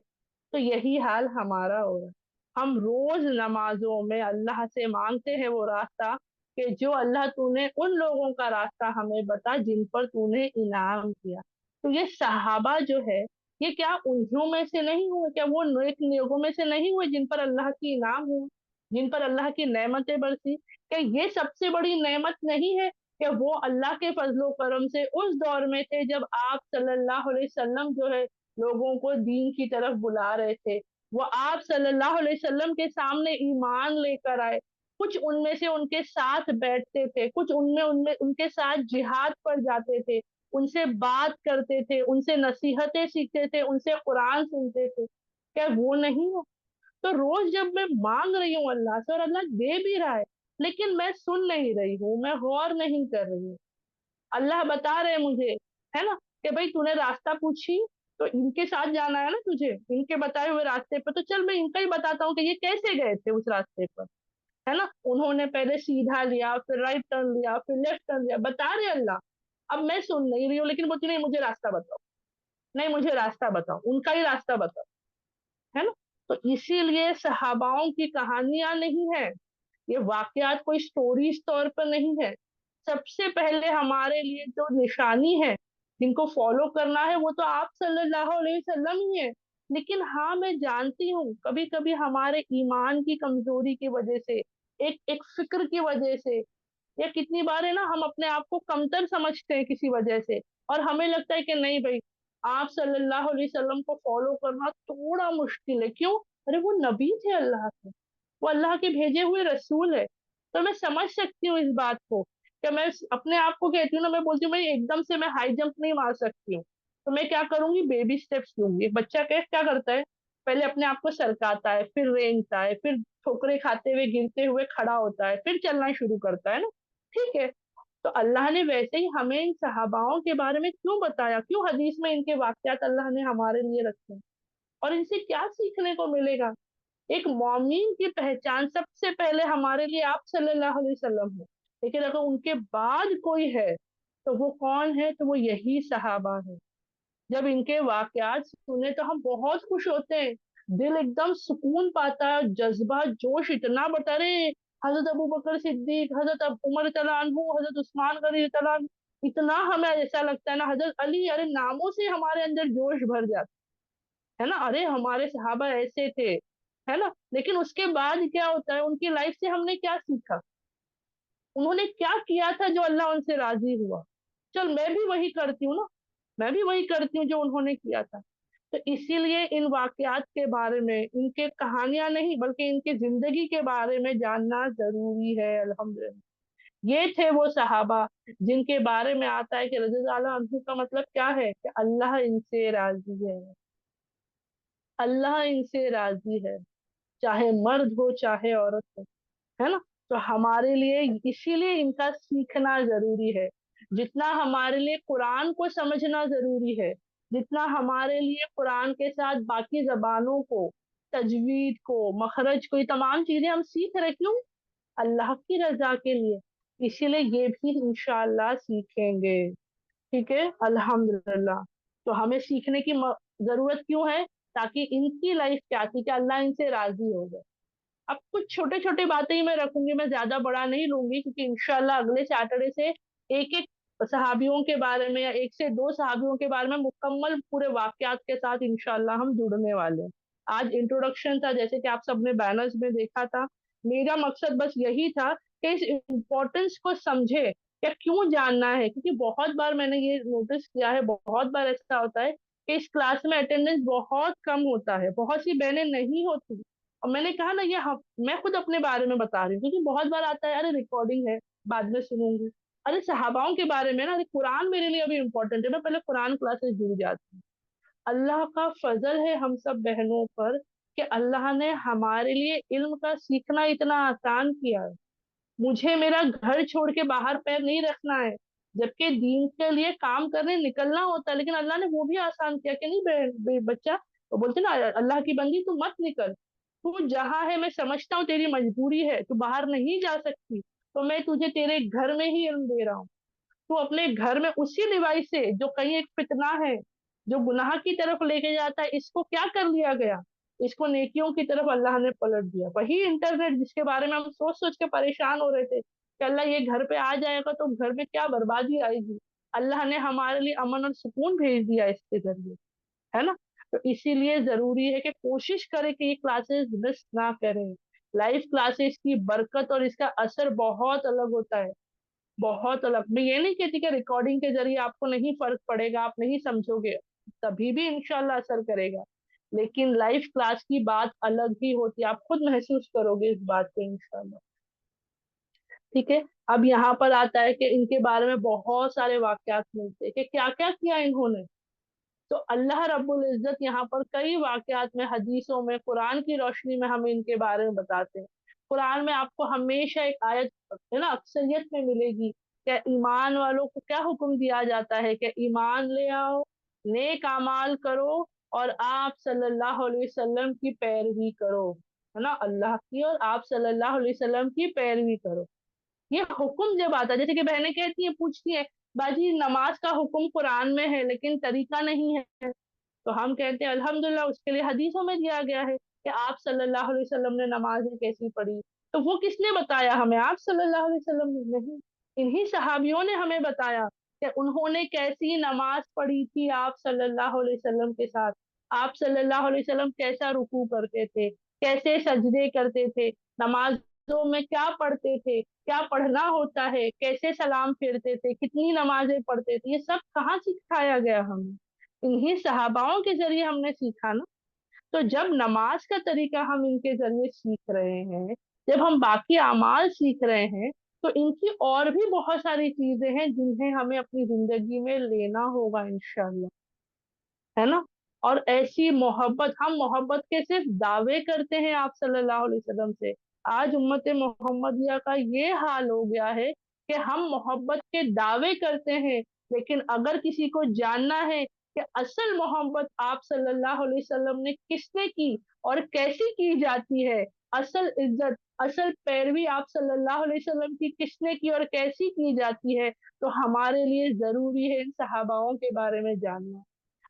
तो यही हाल हमारा हो रहा है। हम रोज नमाजों में अल्लाह से मांगते हैं वो रास्ता, कि जो अल्लाह तूने उन लोगों का रास्ता हमें बता जिन पर तूने इनाम किया। तो ये सहाबा जो है, ये क्या उन्हीं में से नहीं हुए? क्या वो नेक लोगों में से नहीं हुए जिन पर अल्लाह की इनाम हुई, जिन पर अल्लाह की नेमतें बरसी? क्या ये सबसे बड़ी नेमत नहीं है कि वो अल्लाह के फजलो करम से उस दौर में थे जब आप सल्लल्लाहु अलैहि वसल्लम जो है लोगों को दीन की तरफ बुला रहे थे, वो आप सल्लल्लाहु अलैहि वसल्लम के सामने ईमान लेकर आए, कुछ उनमें से उनके साथ बैठते थे, कुछ उनमें उनमें उनके साथ जिहाद पर जाते थे, उनसे बात करते थे, उनसे नसीहतें सीखते थे, उनसे कुरान सुनते थे। क्या वो नहीं है? तो रोज जब मैं मांग रही हूँ अल्लाह से और अल्लाह दे भी रहा है, लेकिन मैं सुन नहीं रही हूँ, मैं गौर नहीं कर रही हूँ। अल्लाह बता रहे मुझे, है ना, कि भाई तूने रास्ता पूछी, तो इनके साथ जाना है ना तुझे, इनके बताए हुए रास्ते पर, तो चल मैं इनका ही बताता हूँ कि ये कैसे गए थे उस रास्ते पर, है ना। उन्होंने पहले सीधा लिया, फिर राइट टर्न लिया, फिर लेफ्ट टर्न लिया, बता रहे अल्लाह। अब मैं सुन नहीं रही हूँ, लेकिन बोलती नहीं मुझे रास्ता बताओ, नहीं मुझे रास्ता बताओ, उनका ही रास्ता बताओ, है ना। तो इसीलिए सहाबाओं की कहानियां नहीं है, ये वाकयात कोई स्टोरीज तौर पर नहीं है। सबसे पहले हमारे लिए जो निशानी है, जिनको फॉलो करना है, वो तो आप सल्लल्लाहु अलैहि वसल्लम ही है। लेकिन हाँ, मैं जानती हूँ कभी कभी हमारे ईमान की कमजोरी की वजह से, एक एक फिक्र की वजह से, या कितनी बार है ना हम अपने आप को कमतर समझते हैं किसी वजह से, और हमें लगता है कि नहीं भाई, आप सल्लल्लाहु अलैहि वसल्लम को फॉलो करना थोड़ा मुश्किल है। क्यों? अरे वो नबी थे अल्लाह के, वो अल्लाह के भेजे हुए रसूल है। तो मैं समझ सकती हूँ इस बात को, कि मैं अपने आप को कहती हूँ ना, मैं बोलती हूँ भाई एकदम से मैं हाई जंप नहीं मार सकती हूँ, तो मैं क्या करूंगी, बेबी स्टेप्स लूंगी। एक बच्चा कैसे क्या करता है, पहले अपने आप को सरकाता है, फिर रेंगता है, फिर ठोकरे खाते हुए गिरते हुए खड़ा होता है, फिर चलना शुरू करता है ना। ठीक है, तो अल्लाह ने वैसे ही हमें इन सहाबाओं के बारे में क्यों बताया, क्यों हदीस में इनके वाकयात अल्लाह ने हमारे लिए रखे, और इनसे क्या सीखने को मिलेगा? एक मोमिन की पहचान सबसे पहले हमारे लिए आप सल्लल्लाहु अलैहि वसल्लम है, लेकिन अगर उनके बाद कोई है तो वो कौन है? तो वो यही सहाबा है। जब इनके वाकयात सुने तो हम बहुत खुश होते हैं, दिल एकदम सुकून पाता है, जज्बा जोश इतना बढ़ता, अरे हजरत अबू बकर सिद्दीक, हजरत उमर तला अन्हु, हजरत उस्मान गनी तला अन्हु, इतना हमें ऐसा लगता है ना, हजरत अली, अरे नामों से हमारे अंदर जोश भर जाता है ना, अरे हमारे सहाबा ऐसे थे, है ना। लेकिन उसके बाद क्या होता है, उनकी लाइफ से हमने क्या सीखा, उन्होंने क्या किया था जो अल्लाह उनसे राजी हुआ, चल मैं भी वही करती हूँ ना, मैं भी वही करती हूँ जो उन्होंने किया था। तो इसीलिए इन वाकयात के बारे में, इनके कहानियां नहीं बल्कि इनकी जिंदगी के बारे में जानना जरूरी है। अल्हम्दुलिल्लाह, ये थे वो सहाबा जिनके बारे में आता है कि रज़ी अल्लाह अन्हु का मतलब क्या है, कि अल्लाह इनसे राजी है, अल्लाह इनसे राजी है, चाहे मर्द हो चाहे औरत हो, है ना। तो हमारे लिए इसीलिए इनका सीखना जरूरी है, जितना हमारे लिए कुरान को समझना जरूरी है, जितना हमारे लिए कुरान के साथ बाकी जबानों को, तजवीद को, मखरज को, ये तमाम चीजें हम सीख रहे, क्यों? अल्लाह की रजा के लिए। इसीलिए ये भी इंशाअल्लाह सीखेंगे। ठीक है, अल्हम्दुलिल्लाह। तो हमें सीखने की जरूरत क्यों है? ताकि इनकी लाइफ क्या थी कि अल्लाह इनसे राजी हो गए। अब कुछ छोटे छोटे बातें ही मैं रखूंगी, मैं ज्यादा बड़ा नहीं लूंगी, क्योंकि इंशाल्लाह अगले सैटरडे से एक एक सहाबियों के बारे में, या एक से दो सहाबियों के बारे में मुकम्मल पूरे वाकयात के साथ इंशाल्लाह हम जुड़ने वाले हैं। आज इंट्रोडक्शन था, जैसे कि आप सबने बैनर्स में देखा था। मेरा मकसद बस यही था कि इस इम्पोर्टेंस को समझे, या क्यों जानना है, क्योंकि बहुत बार मैंने ये नोटिस किया है, बहुत बार ऐसा होता है कि इस क्लास में अटेंडेंस बहुत कम होता है, बहुत सी बहनें नहीं होती। और मैंने कहा ना, मैं खुद अपने बारे में बता रही हूँ, क्योंकि बहुत बार आता है, अरे रिकॉर्डिंग है बाद में सुनूंगी, अरे सहाबाओं के बारे में ना, अरे कुरान मेरे लिए अभी इंपॉर्टेंट है, मैं पहले कुरान क्लासेस जुड़ जाती हूँ। अल्लाह का फजल है हम सब बहनों पर, कि अल्लाह ने हमारे लिए इल्म का सीखना इतना आसान किया है। मुझे मेरा घर छोड़ के बाहर पैर नहीं रखना है, जबकि दीन के लिए काम करने निकलना होता है, लेकिन अल्लाह ने वो भी आसान किया कि नहीं बच्चा, वो बोलते ना, अल्लाह की बंदी तू मत निकल, तू जहाँ है, मैं समझता हूँ तेरी मजबूरी है, तू बाहर नहीं जा सकती, तो मैं तुझे तेरे घर में ही इल्म दे रहा हूँ। तू अपने घर में उसी डिवाइस से, जो कहीं एक फितना है, जो गुनाह की तरफ लेके जाता है, इसको क्या कर लिया गया, इसको नेकियों की तरफ अल्लाह ने पलट दिया। वही इंटरनेट जिसके बारे में हम सोच सोच के परेशान हो रहे थे कि अल्लाह ये घर पे आ जाएगा तो घर में क्या बर्बादी आएगी, अल्लाह ने हमारे लिए अमन और सुकून भेज दिया इसके जरिए, है ना। तो इसीलिए जरूरी है कि कोशिश करें कि ये क्लासेस मिस ना करें। लाइव क्लासेस की बरकत और इसका असर बहुत अलग होता है, बहुत अलग। मैं ये नहीं कहती कि रिकॉर्डिंग के जरिए आपको नहीं फर्क पड़ेगा, आप नहीं समझोगे, तभी भी इंशाल्लाह असर करेगा, लेकिन लाइव क्लास की बात अलग ही होती है, आप खुद महसूस करोगे इस बात को इंशाल्लाह। ठीक है। अब यहाँ पर आता है कि इनके बारे में बहुत सारे वाकयात मिलते हैं कि क्या क्या किया इन्होंने। तो अल्लाह रब्बुल इज्जत यहाँ पर कई वाकयात में, हदीसों में, कुरान की रोशनी में हमें इनके बारे में बताते हैं। कुरान में आपको हमेशा एक आयत है ना अक्सरियत में मिलेगी कि ईमान वालों को क्या हुक्म दिया जाता है कि ईमान ले आओ, नेक अमाल करो और आप सल्लल्लाहु अलैहि वसल्लम की पैरवी करो, है ना, अल्लाह की और आप सल्लल्लाहु अलैहि वसल्लम की पैरवी करो। ये हुक्म जब आता है, जैसे कि बहनें कहती हैं, पूछती है, बाजी नमाज का हुक्म कुरान में है लेकिन तरीका नहीं है, तो हम कहते हैं अल्हम्दुलिल्लाह, उसके लिए हदीसों में दिया गया है कि आप सल्लल्लाहु अलैहि वसल्लम ने नमाजें कैसी पढ़ी। तो वो किसने बताया हमें? आप सल्लल्लाहु अलैहि वसल्लम ने नहीं, इन्हीं सहाबियों ने हमें बताया कि उन्होंने कैसी नमाज पढ़ी थी आप सल्लल्लाहु अलैहि वसल्लम के साथ। आप सल्लल्लाहु अलैहि वसल्लम कैसा रुकू करते थे, कैसे सजदे करते थे, नमाजों में क्या पढ़ते थे, क्या पढ़ना होता है, कैसे सलाम फेरते थे, कितनी नमाजें पढ़ते थे, ये सब कहाँ सिखाया गया हमें? इन्हीं सहाबाओं के जरिए हमने सीखा ना। तो जब नमाज का तरीका हम इनके जरिए सीख रहे हैं, जब हम बाकी अमाल सीख रहे हैं, तो इनकी और भी बहुत सारी चीजें हैं जिन्हें हमें अपनी जिंदगी में लेना होगा इंशाल्लाह, है ना। और ऐसी मोहब्बत, हम मोहब्बत के सिर्फ दावे करते हैं आप सल्लल्लाहु अलैहि वसल्लम से। आज उम्मत मोहम्मदिया का ये हाल हो गया है कि हम मोहब्बत के दावे करते हैं, लेकिन अगर किसी को जानना है कि असल मोहब्बत आप सल्लल्लाहु अलैहि वसल्लम ने किसने की और कैसी की जाती है, असल इज्जत, असल पैरवी आप सल्लल्लाहु अलैहि वसल्लम की किसने की और कैसी की जाती है, तो हमारे लिए जरूरी है इन सहाबाओं के बारे में जानना।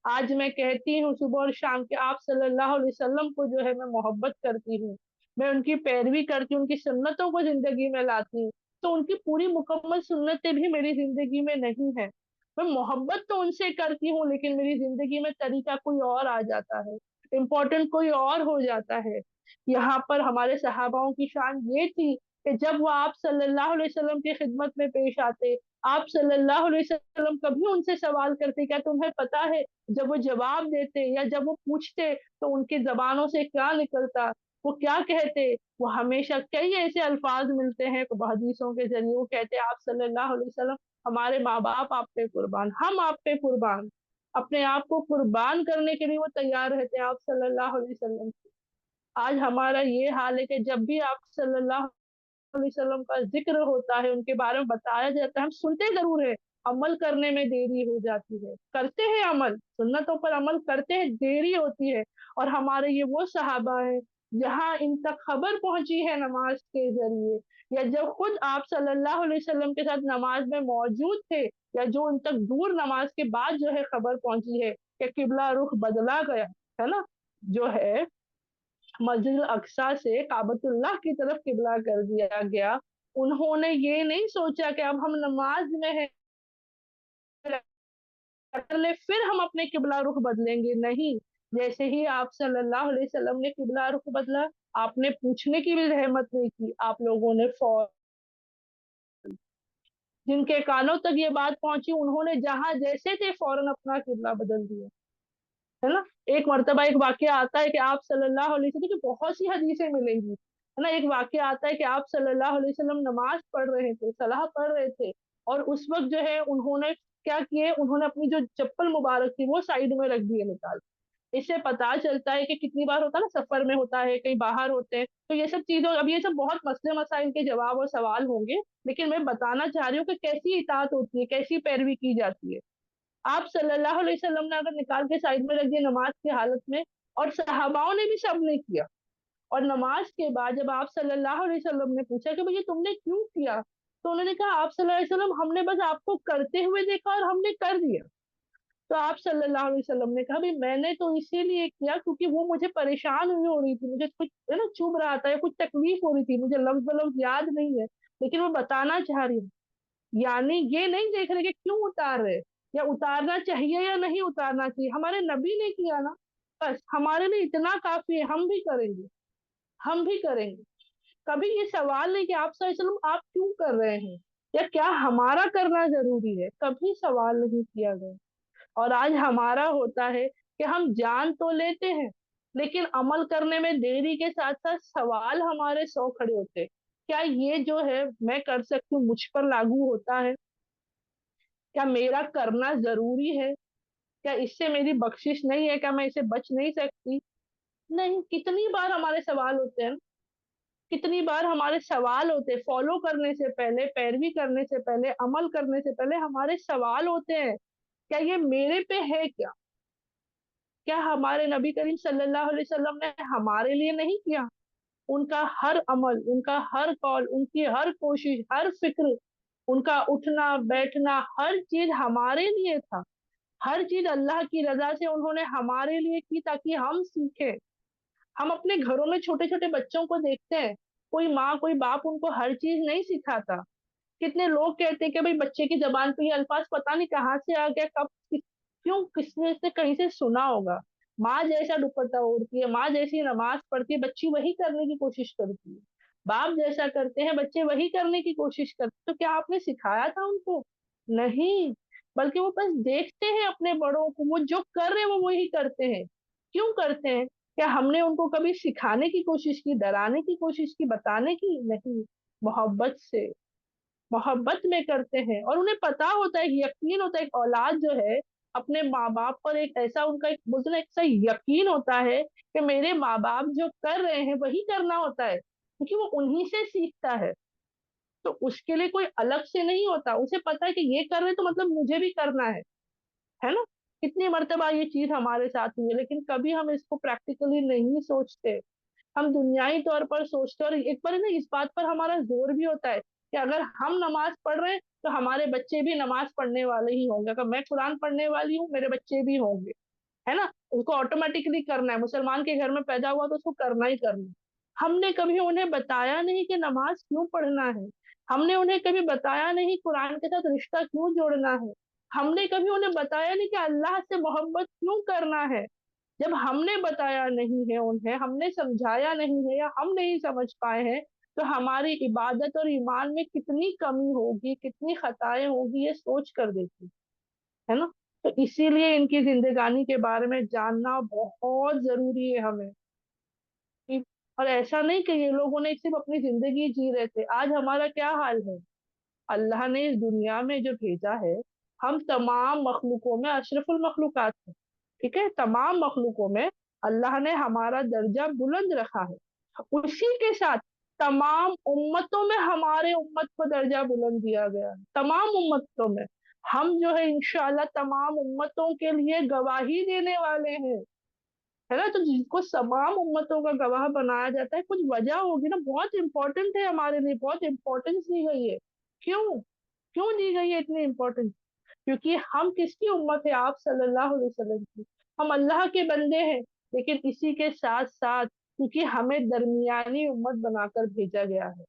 आज मैं कहती हूँ सुबह और शाम के आप सल्लल्लाहु अलैहि वसल्लम को जो है मैं मोहब्बत करती हूँ, मैं उनकी पैरवी करती हूँ, उनकी सुन्नतों को जिंदगी में लाती हूँ, तो उनकी पूरी मुकम्मल सुन्नतें भी मेरी जिंदगी में नहीं है। मैं मोहब्बत तो उनसे करती हूँ लेकिन मेरी जिंदगी में तरीका कोई और आ जाता है, इम्पोर्टेंट कोई और हो जाता है। यहाँ पर हमारे सहाबाओं की शान ये थी कि जब वो आप सल्लल्लाहु अलैहि वसल्लम की खिदमत में पेश आते, आप सल्लल्लाहु अलैहि वसल्लम कभी उनसे सवाल करते, क्या तुम्हें पता है? जब वो जवाब देते या जब वो पूछते तो उनकी जबानों से क्या निकलता, वो क्या कहते? वो हमेशा कई ऐसे अल्फाज मिलते हैं हदीसों के जरिए, वो कहते आप सल्लल्लाहु अलैहि वसल्लम, हमारे माँ बाप आप पे कुर्बान, हम आप पे कुर्बान, अपने आप को कुर्बान करने के लिए वो तैयार रहते हैं आप सल्लल्लाहु अलैहि वसल्लम। आज हमारा ये हाल है कि जब भी आप सल्लल्लाहु अलैहि वसल्लम का जिक्र होता है, उनके बारे में बताया जाता है, हम सुनते जरूर है, अमल करने में देरी हो जाती है, करते हैं अमल, सुन्नतों पर अमल करते हैं, देरी होती है। और हमारे ये वो सहाबा है जहाँ इन तक खबर पहुंची है नमाज के जरिए, या जब खुद आप सल्लल्लाहु अलैहि वसल्लम के साथ नमाज में मौजूद थे, या जो उन तक दूर नमाज के बाद जो है खबर पहुंची है कि किबला रुख बदला गया, है ना, जो है मस्जिद अक्सा से काबतुल्लाह की तरफ किबला कर दिया गया। उन्होंने ये नहीं सोचा कि अब हम नमाज में है, फिर हम अपने किबला रुख बदलेंगे, नहीं। जैसे ही आप सल्लल्लाहु अलैहि वसल्लम ने किबला रुख बदला, आपने पूछने की भी रहमत नहीं की, आप लोगों ने फौरन, जिनके कानों तक ये बात पहुंची, उन्होंने जहां जैसे थे फौरन अपना किबला बदल दिया, है ना। एक मर्तबा एक वाकया आता है कि आप सल्लल्लाहु अलैहि वसल्लम की बहुत सी हदीसें मिलेंगी, है ना, एक वाकया आता है कि आप सल्लल्लाहु अलैहि वसल्लम नमाज पढ़ रहे थे, सलाह पढ़ रहे थे, और उस वक्त जो है उन्होंने क्या किए, उन्होंने अपनी जो चप्पल मुबारक थी वो साइड में रख दिए निकाल। इससे पता चलता है कि कितनी बार होता है ना, सफर में होता है, कहीं बाहर होते हैं, तो ये सब चीजों, अब ये सब बहुत मसले मसाइल के जवाब और सवाल होंगे, लेकिन मैं बताना चाह रही हूँ कि कैसी इताअत होती है, कैसी पैरवी की जाती है। आप सल्लल्लाहु अलैहि वसल्लम ने अगर निकाल के साइड में रख दिया नमाज की हालत में, और सहाबाओं ने भी सब ने किया, और नमाज के बाद जब आप सल्लल्लाहु अलैहि वसल्लम ने पूछा कि भैया तुमने क्यों किया, तो उन्होंने कहा आप सल्लल्लाहु अलैहि वसल्लम हमने बस आपको करते हुए देखा और हमने कर दिया। तो आप सल्लल्लाहु अलैहि वसल्लम ने कहा भाई मैंने तो इसीलिए किया क्योंकि वो मुझे परेशान हुई हो रही थी, मुझे कुछ है ना चुभ रहा था या कुछ तकलीफ हो रही थी, मुझे लफ्ज लफ्ज याद नहीं है, लेकिन वो बताना चाह रही हूँ। यानी ये नहीं देख रहे कि क्यों उतार रहे, या उतारना चाहिए या नहीं उतारना चाहिए, हमारे नबी ने किया ना, बस हमारे लिए इतना काफी है, हम भी करेंगे, हम भी करेंगे। कभी ये सवाल नहीं कि आप सल्लल्लाहु अलैहि वसल्लम आप क्यों कर रहे हैं, या क्या हमारा करना जरूरी है, कभी सवाल नहीं किया गया। और आज हमारा होता है कि हम जान तो लेते हैं, लेकिन अमल करने में देरी के साथ साथ सवाल हमारे सौ खड़े होते हैं। क्या ये जो है मैं कर सकती हूँ, मुझ पर लागू होता है? क्या मेरा करना जरूरी है? क्या इससे मेरी बख्शिश नहीं है? क्या मैं इसे बच नहीं सकती? नहीं, कितनी बार हमारे सवाल होते हैं, कितनी बार हमारे सवाल होते हैं, फॉलो करने से पहले, पैरवी करने से पहले, अमल करने से पहले हमारे सवाल होते हैं, क्या ये मेरे पे है क्या? क्या हमारे नबी करीम सल्लल्लाहु अलैहि वसल्लम ने हमारे लिए नहीं किया? उनका हर अमल, उनका हर कौल, उनकी हर कोशिश, हर फिक्र, उनका उठना बैठना, हर चीज हमारे लिए था। हर चीज अल्लाह की रजा से उन्होंने हमारे लिए की, ताकि हम सीखें। हम अपने घरों में छोटे छोटे बच्चों को देखते हैं, कोई माँ कोई बाप उनको हर चीज नहीं सिखाता। कितने लोग कहते हैं कि भाई बच्चे की जबान पे ये अल्फाज पता नहीं कहाँ से आ गया, कब क्यों किसने से कहीं से सुना होगा। माँ जैसा दुपट्टा ओढ़ती है, माँ जैसी नमाज पढ़ती है, बच्ची वही करने की कोशिश करती है। बाप जैसा करते हैं, बच्चे वही करने की कोशिश करते हैं। तो क्या आपने सिखाया था उनको? नहीं, बल्कि वो बस देखते हैं अपने बड़ों को, वो जो कर रहे हैं वो वही करते हैं। क्यों करते हैं? क्या हमने उनको कभी सिखाने की कोशिश की, डराने की कोशिश की, बताने की? नहीं, मोहब्बत से, मोहब्बत में करते हैं। और उन्हें पता होता है, यकीन होता है, एक औलाद जो है अपने माँ बाप पर एक ऐसा उनका एक बोलते ना, एक सा यकीन होता है कि मेरे माँ बाप जो कर रहे हैं वही करना होता है, क्योंकि वो उन्हीं से सीखता है। तो उसके लिए कोई अलग से नहीं होता, उसे पता है कि ये कर रहे हैं तो मतलब मुझे भी करना है ना। कितनी मर्तबा ये चीज हमारे साथ हुई है, लेकिन कभी हम इसको प्रैक्टिकली नहीं सोचते। हम दुनियाई तौर पर सोचते हैं, और एक बार ना इस बात पर हमारा जोर भी होता है कि अगर हम नमाज पढ़ रहे हैं तो हमारे बच्चे भी नमाज पढ़ने वाले ही होंगे। अगर मैं कुरान पढ़ने वाली हूँ, मेरे बच्चे भी होंगे, है ना। उसको ऑटोमेटिकली करना है, मुसलमान के घर में पैदा हुआ तो उसको करना ही करना है। हमने कभी उन्हें बताया नहीं कि नमाज क्यों पढ़ना है। हमने उन्हें कभी बताया नहीं कुरान के साथ रिश्ता क्यों जोड़ना है। हमने कभी उन्हें बताया नहीं कि अल्लाह से मोहब्बत क्यों करना है। जब हमने बताया नहीं है उन्हें, हमने समझाया नहीं है, या हम नहीं समझ पाए हैं, तो हमारी इबादत और ईमान में कितनी कमी होगी, कितनी खताएं होगी, ये सोच कर देखिए, है ना। तो इसीलिए इनकी जिंदगानी के बारे में जानना बहुत जरूरी है हमें। और ऐसा नहीं कि ये लोगों ने सिर्फ अपनी जिंदगी जी रहे थे, आज हमारा क्या हाल है। अल्लाह ने इस दुनिया में जो भेजा है, हम तमाम मखलूकों में अशरफुल मखलूकात है। ठीक है, तमाम मखलूकों में अल्लाह ने हमारा दर्जा बुलंद रखा है। उसी के साथ तमाम उम्मतों में हमारे उम्मत को दर्जा बुलंद दिया गया है, तमाम उम्मतों में। हम जो है इंशाल्लाह तमाम उम्मतों के लिए गवाही देने वाले हैं, है ना। तो जिसको तमाम उम्मतों का गवाह बनाया जाता है, कुछ वजह होगी ना, बहुत इंपॉर्टेंट है हमारे लिए, बहुत इंपॉर्टेंस दी गई है। क्यों? क्यों दी गई है इतनी इंपॉर्टेंस? क्योंकि हम किसकी उम्मत है? आप सल्लल्लाहु अलैहि वसल्लम की। हम अल्लाह के बंदे हैं। लेकिन इसी के साथ साथ, क्योंकि हमें दरमियानी उम्मत बनाकर भेजा गया है,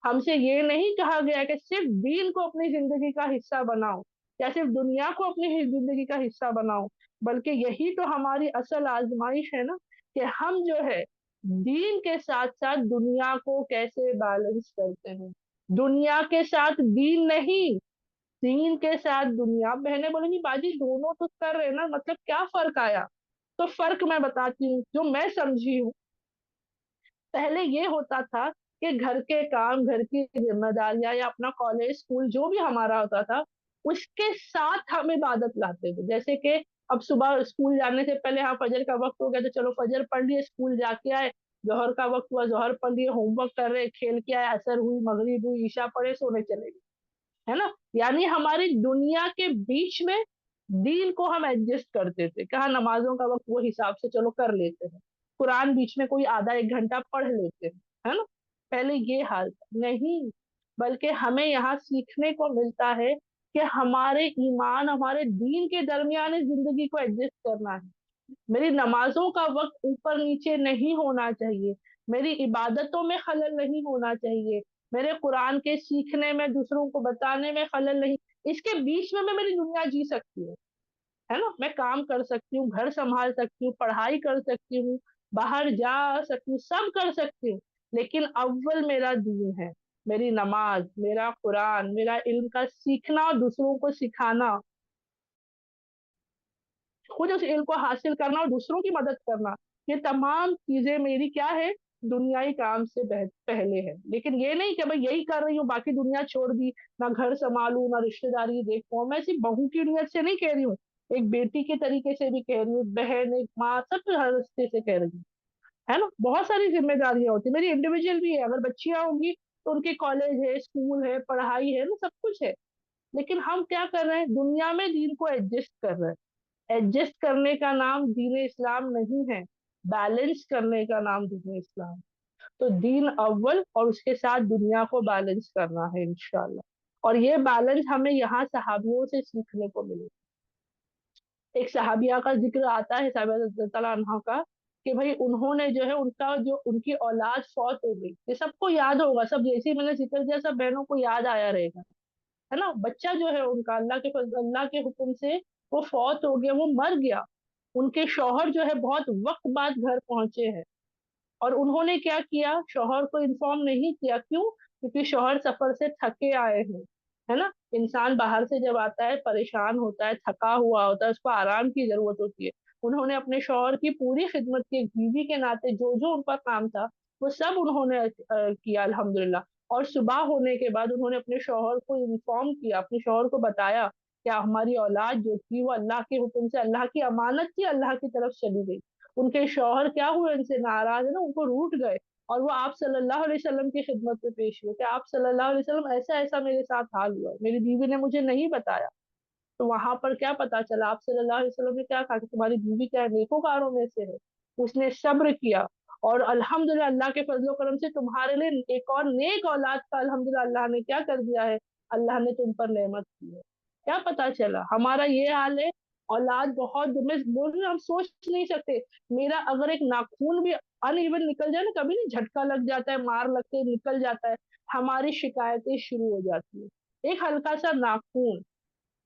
हमसे ये नहीं कहा गया कि सिर्फ दीन को अपनी जिंदगी का हिस्सा बनाओ, या सिर्फ दुनिया को अपनी जिंदगी का हिस्सा बनाओ। बल्कि यही तो हमारी असल आजमाइश है ना, कि हम जो है दीन के साथ साथ दुनिया को कैसे बैलेंस करते हैं। दुनिया के साथ दीन नहीं, दीन के साथ दुनिया। बहनें बोलेंगी बाजी दोनों तो कर रहे हैं ना, मतलब क्या फर्क आया? तो फर्क मैं बताती हूँ जो मैं समझी हूँ। पहले ये होता था कि घर के काम, घर की जिम्मेदारियां, या अपना कॉलेज स्कूल जो भी हमारा होता था, उसके साथ हम इबादत लाते थे। जैसे कि अब सुबह स्कूल जाने से पहले, हाँ फजर का वक्त हो गया तो चलो फजर पढ़ लिए, स्कूल जाके आए, जोहर का वक्त हुआ जोहर पढ़ लिए, होमवर्क कर रहे, खेल के आए, असर हुई, मगरिब हुई, ईशा पढ़े, सोने चले गए, है ना। यानी हमारी दुनिया के बीच में दीन को हम एडजस्ट करते थे, कहा नमाजों का वक्त वो हिसाब से चलो कर लेते हैं, कुरान बीच में कोई आधा एक घंटा पढ़ लेते हैं, है ना। पहले ये हाल था नहीं, बल्कि हमें यहाँ सीखने को मिलता है कि हमारे ईमान, हमारे दीन के दरमियान इस जिंदगी को एडजस्ट करना है। मेरी नमाजों का वक्त ऊपर नीचे नहीं होना चाहिए, मेरी इबादतों में खलल नहीं होना चाहिए, میرے قرآن کے سیکھنے میں، دوسروں کو بتانے میں خلل نہیں، اس کے بیچ میں میری دنیا جی سکتی ہوں، ہے نا، میں کام کر سکتی ہوں، گھر سنبھال سکتی ہوں، پڑھائی کر سکتی ہوں، باہر جا سکتی ہوں، سب کر سکتی ہوں، لیکن اول میرا دین ہے، میری نماز، میرا قرآن، میرا علم کا سیکھنا اور دوسروں کو سکھانا، خود اس علم کو حاصل کرنا اور دوسروں کی مدد کرنا، یہ تمام چیزیں میری کیا ہے، دنیائی کام سے پہلے ہے۔ لیکن یہ نہیں کہ بھائی یہی کر رہی ہوں باقی دنیا چھوڑ دی، نہ گھر سنبھالوں نہ رشتے داری دیکھوں، میں صرف بہو کی نیت سے نہیں کہہ رہی ہوں، ایک بیٹی کے طریقے سے بھی کہہ رہی ہوں، بہن، ایک ماں، سب ہر رشتے سے کہہ رہی ہوں، ہے نا، بہت ساری ذمہ داریاں ہوتی ہیں میری، انڈیویجول بھی ہے، اگر بچیاں ہوں گی تو ان کے کالج ہے، اسکول ہے، پڑھائی ہے نا، سب کچھ ہے، لیکن ہم کیا کر رہے ہیں، دنیا میں دین کو ایڈجسٹ کر رہے ہیں، ایڈجسٹ کرنے کا نام دین اسلام نہیں ہے، بیلنس کرنے کا نام دین اسلام، تو دین اول اور اس کے ساتھ دنیا کو بیلنس کرنا ہے انشاءاللہ، اور یہ بیلنس ہمیں یہاں صحابیوں سے سیکھنے کو ملے۔ ایک صحابیہ کا ذکر آتا ہے صحابہ رضی اللہ تعالیٰ عنہ کا، کہ بھائی انہوں نے جو ہے ان کا جو ان کی اولاد فوت ہو گئی، یہ سب کو یاد ہوگا، سب جیسے ہی میں نے ذکر دیا سب بہنوں کو یاد آیا رہے گا، ہے نا، بچہ جو ہے ان کا اللہ کے فضل، اللہ کے حکم سے وہ فوت ہو گیا، وہ مر گیا، ان کے شوہر جو ہے بہت وقت بعد گھر پہنچے ہیں، اور انہوں نے کیا کیا، شوہر کو انفارم نہیں کیا، کیوں؟ کیونکہ شوہر سفر سے تھکے آئے ہیں، ہے نا، انسان باہر سے جب آتا ہے پریشان ہوتا ہے، تھکا ہوا ہوتا ہے، اس کو آرام کی ضرورت ہوتی ہے، انہوں نے اپنے شوہر کی پوری خدمت کی، بیوی کے ناطے جو جو ان کا کام تھا وہ سب انہوں نے کیا الحمدللہ، اور صبح ہونے کے بعد انہوں نے اپنے شوہر کو انفارم کیا، اپنے شوہر کو بتایا کہ ہماری اولاد جو تھی وہ اللہ کے حکم سے، اللہ کی امانت تھی، اللہ کی طرف چلی گئی، ان کے شوہر کیا ہوئے، ان سے ناراض ہے نا، ان کو روٹ گئے، اور وہ آپ صلی اللہ علیہ وسلم کی خدمت میں پیش ہوئے کہ آپ صلی اللہ علیہ وسلم ایسا ایسا میرے ساتھ حال ہوا ہے، میری بیوی نے مجھے نہیں بتایا، تو وہاں پر کیا پتا چلا، آپ صلی اللہ علیہ وسلم نے کیا کہا کہ تمہاری بیوی کیا ہے، نیکوکاروں میں سے ہے، اس نے صبر کیا، اور الحمدللہ اللہ کے فضل و کرم سے تمہارے لیے ایک اور نیک اولاد کا الحمدللہ اللہ نے کیا کر دیا ہے، اللہ نے تم پر نعمت کی ہے، کیا پتا چلا، ہمارا یہ حال ہے، اولاد بہت میں بول رہی ہوں، ہم سوچ نہیں سکتے، میرا اگر ایک ناخون بھی ان ایون نکل جائے نا، کبھی نہیں جھٹکا لگ جاتا ہے، مار لگتے نکل جاتا ہے، ہماری شکایتیں شروع ہو جاتی ہیں، ایک ہلکا سا ناخون،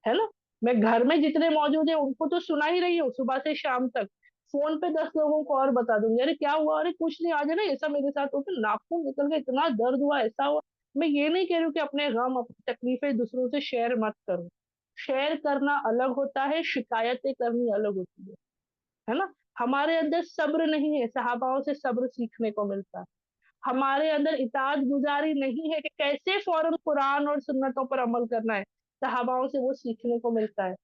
ہے نا، میں گھر میں جتنے موجود ہیں ان کو تو سنا ہی رہی ہوں صبح سے شام تک، فون پہ 10 لوگوں کو اور بتا دوں گی، ارے کیا ہوا، ارے کچھ نہیں، آج نا ایسا میرے ساتھ ہو کہ ناخون نکل گیا، اتنا درد ہوا، ایسا ہوا، میں یہ نہیں کہہ رہی ہوں کہ اپنے غم اپنی تکلیفیں دوسروں سے شیئر مت کرو، شیئر کرنا الگ ہوتا ہے، شکایتیں کرنی الگ ہوتی ہے نا، ہمارے اندر صبر نہیں ہے، صحاباؤں سے صبر سیکھنے کو ملتا ہے، ہمارے اندر اطاعت گزاری نہیں ہے کہ کیسے فوراً قرآن اور سنتوں پر عمل کرنا ہے، صحاباؤں سے وہ سیکھنے کو ملتا ہے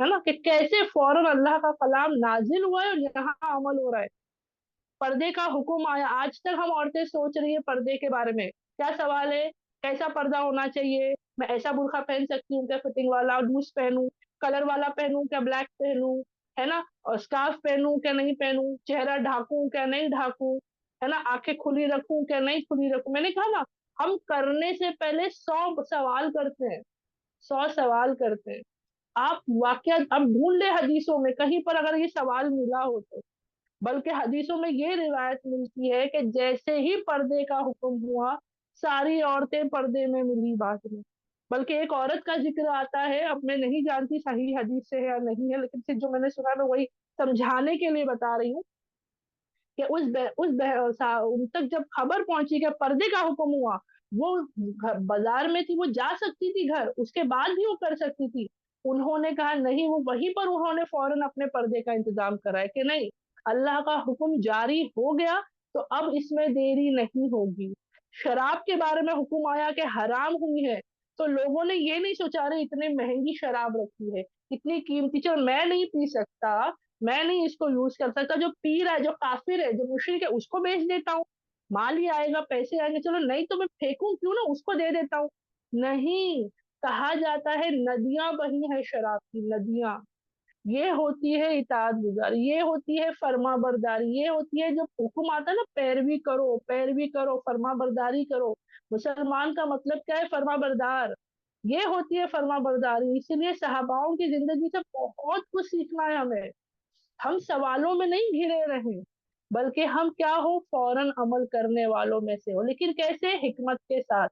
نا، کہ کیسے فوراً اللہ کا کلام نازل ہوا ہے اور یہاں عمل ہو رہا ہے، پردے کا حکم آیا، آج تک ہم عورتیں سوچ رہی ہیں پردے کے بارے میں، کیا سوال ہے، کیسا پردہ ہونا چاہیے، میں ایسا برقع پہن سکتی ہوں کیا، فٹنگ والا لوز پہنوں، کلر والا پہنوں کیا، بلیک پہنوں، ہے نا، اور اسکارف پہنوں کیا نہیں پہنوں، چہرہ ڈھاکوں کیا نہیں ڈھاکوں، ہے نا، آنکھیں کھلی رکھوں کیا نہیں کھلی رکھوں، میں نے کہا نا، ہم کرنے سے پہلے 100 سوال کرتے ہیں، 100 سوال کرتے ہیں، آپ واقعات اب ڈھونڈ لیں حدیثوں میں کہیں پر اگر یہ سوال ملا ہو تو، بلکہ حدیثوں میں یہ روایت ملتی ہے کہ جیسے ہی پردے کا حکم ہوا ساری عورتیں پردے میں ملی بات میں، بلکہ ایک عورت کا ذکر آتا ہے، اب میں نہیں جانتی صحیح حدیث سے ہے یا نہیں ہے، لیکن صرف جو میں نے سنا میں وہی سمجھانے کے لیے بتا رہی ہوں، کہ ان تک جب خبر پہنچی کہ پردے کا حکم ہوا، وہ بازار میں تھی، وہ جا سکتی تھی گھر، اس کے بعد بھی وہ کر سکتی تھی، انہوں نے کہا نہیں، وہ وہیں پر انہوں نے فوراً اپنے پردے کا انتظام کرا ہے کہ نہیں، اللہ کا حکم جاری ہو گیا تو اب اس میں دیری نہیں ہوگی، شراب کے بارے میں حکم آیا کہ حرام ہوئی ہے، تو لوگوں نے یہ نہیں سوچا رہے اتنے مہنگی شراب رکھی ہے، اتنی قیمتی، چلو میں نہیں پی سکتا، میں نہیں اس کو یوز کر سکتا، جو پی رہا ہے، جو کافر ہے، جو مشرک ہے، اس کو بیچ دیتا ہوں، مال ہی آئے گا، پیسے آئیں گے، چلو نہیں تو میں پھینکوں کیوں نہ، اس کو دے دیتا ہوں، نہیں، کہا جاتا ہے ندیاں بہی ہیں شراب کی، ندیاں، یہ ہوتی ہے اطاعت گزاری، یہ ہوتی ہے فرما برداری، یہ ہوتی ہے جو حکم آتا ہے نا، پیروی کرو، پیروی کرو، فرما برداری کرو، مسلمان کا مطلب کیا ہے، فرما بردار، یہ ہوتی ہے فرما برداری، اسی لیے صحاباؤں کی زندگی سے بہت کچھ سیکھنا ہے ہمیں، ہم سوالوں میں نہیں گھرے رہیں، बल्कि हम क्या हो, फौरन अमल करने वालों में से हो। लेकिन कैसे? हिकमत के साथ।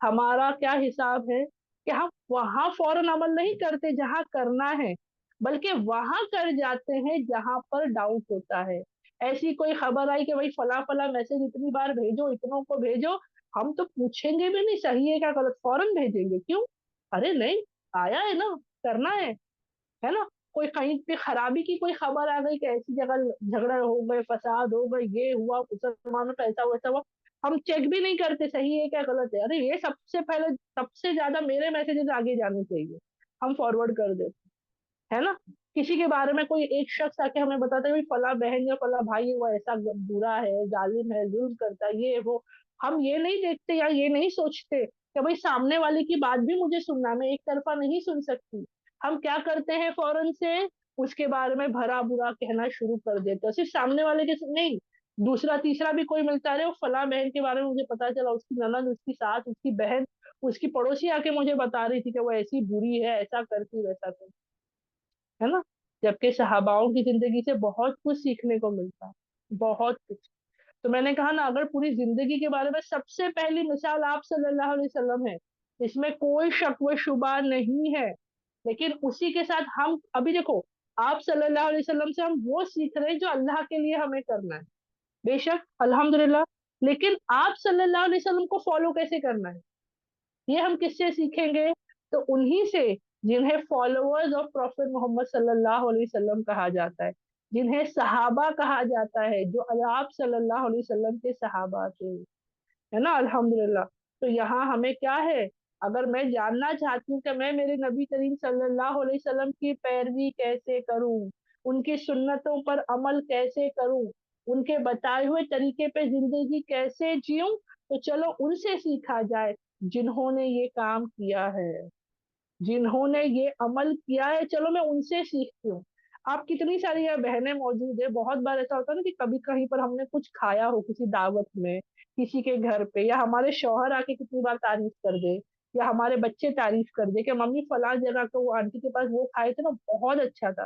हमारा क्या हिसाब है कि हम वहां फौरन अमल नहीं करते जहां करना है, बल्कि वहां कर जाते हैं जहां पर डाउट होता है। ऐसी कोई खबर आई कि भाई फला फला मैसेज इतनी बार भेजो, इतनों को भेजो, हम तो पूछेंगे भी नहीं सही है क्या गलत, फौरन भेजेंगे। क्यों? अरे नहीं, आया है ना, करना है ना। कोई कहीं पे खराबी की कोई खबर आ गई कि ऐसी जगह झगड़ा हो गए, फसाद हो गए, ये हुआ, मुसलमानों का ऐसा वैसा हुआ, हम चेक भी नहीं करते सही है क्या गलत है। अरे ये सबसे पहले, सबसे ज्यादा मेरे मैसेजेस आगे जाने चाहिए, हम फॉरवर्ड कर देते, है ना। किसी के बारे में कोई एक शख्स आके हमें बताता है भाई फला बहन या फला भाई है, वो ऐसा बुरा है, जालिम है, जुल्म करता है, ये वो, हम ये नहीं देखते या ये नहीं सोचते कि भाई सामने वाले की बात भी मुझे सुनना, मैं एक तरफा नहीं सुन सकती। हम क्या करते हैं, फौरन से उसके बारे में भरा बुरा कहना शुरू कर देते हैं, सिर्फ सामने वाले के नहीं, दूसरा तीसरा भी कोई मिलता है, वो फला बहन के बारे में मुझे पता चला, उसकी ननद, उसकी सास, उसकी बहन, उसकी पड़ोसी आके मुझे बता रही थी कि वो ऐसी बुरी है, ऐसा करती वैसा करती, है ना। जबकि सहाबाओं की जिंदगी से बहुत कुछ सीखने को मिलता है, बहुत कुछ। तो मैंने कहा ना, अगर पूरी जिंदगी के बारे में सबसे पहली मिसाल आप सल्लल्लाहु अलैहि वसल्लम है, इसमें कोई शक व शुबा नहीं है। लेकिन उसी के साथ हम अभी देखो, आप सल्लल्लाहु अलैहि वसल्लम से हम वो सीख रहे हैं जो अल्लाह के लिए हमें करना है, बेशक अल्हम्दुलिल्लाह। लेकिन आप सल्लल्लाहु अलैहि वसल्लम को फॉलो कैसे करना है, ये हम किससे सीखेंगे? तो उन्हीं से जिन्हें फॉलोअर्स ऑफ प्रॉफिट मोहम्मद सल्लल्लाहु अलैहि वसल्लम कहा जाता है, जिन्हें सहाबा कहा जाता है, जो आप सल्लल्लाहु अलैहि वसल्लम के सहाबा थे, है ना, अल्हम्दुलिल्लाह। तो यहाँ हमें क्या है, अगर मैं जानना चाहती हूँ कि मैं मेरे नबी करीम सल्लल्लाहु अलैहि वसल्लम की पैरवी कैसे करूँ, उनकी सुन्नतों पर अमल कैसे करूँ, उनके बताए हुए तरीके पे जिंदगी कैसे जीऊं, तो चलो उनसे सीखा जाए, जिन्होंने ये काम किया है, जिन्होंने ये अमल किया है, चलो मैं उनसे सीखती हूँ। आप कितनी सारी यहाँ बहनें मौजूद है, बहुत बार ऐसा होता है ना कि कभी कहीं पर हमने कुछ खाया हो किसी दावत में, किसी के घर पे, या हमारे शौहर आके कितनी बार तारीफ कर दे, या हमारे बच्चे तारीफ कर दे कि मम्मी फला जगह को वो आंटी के पास वो खाए थे ना, बहुत अच्छा था।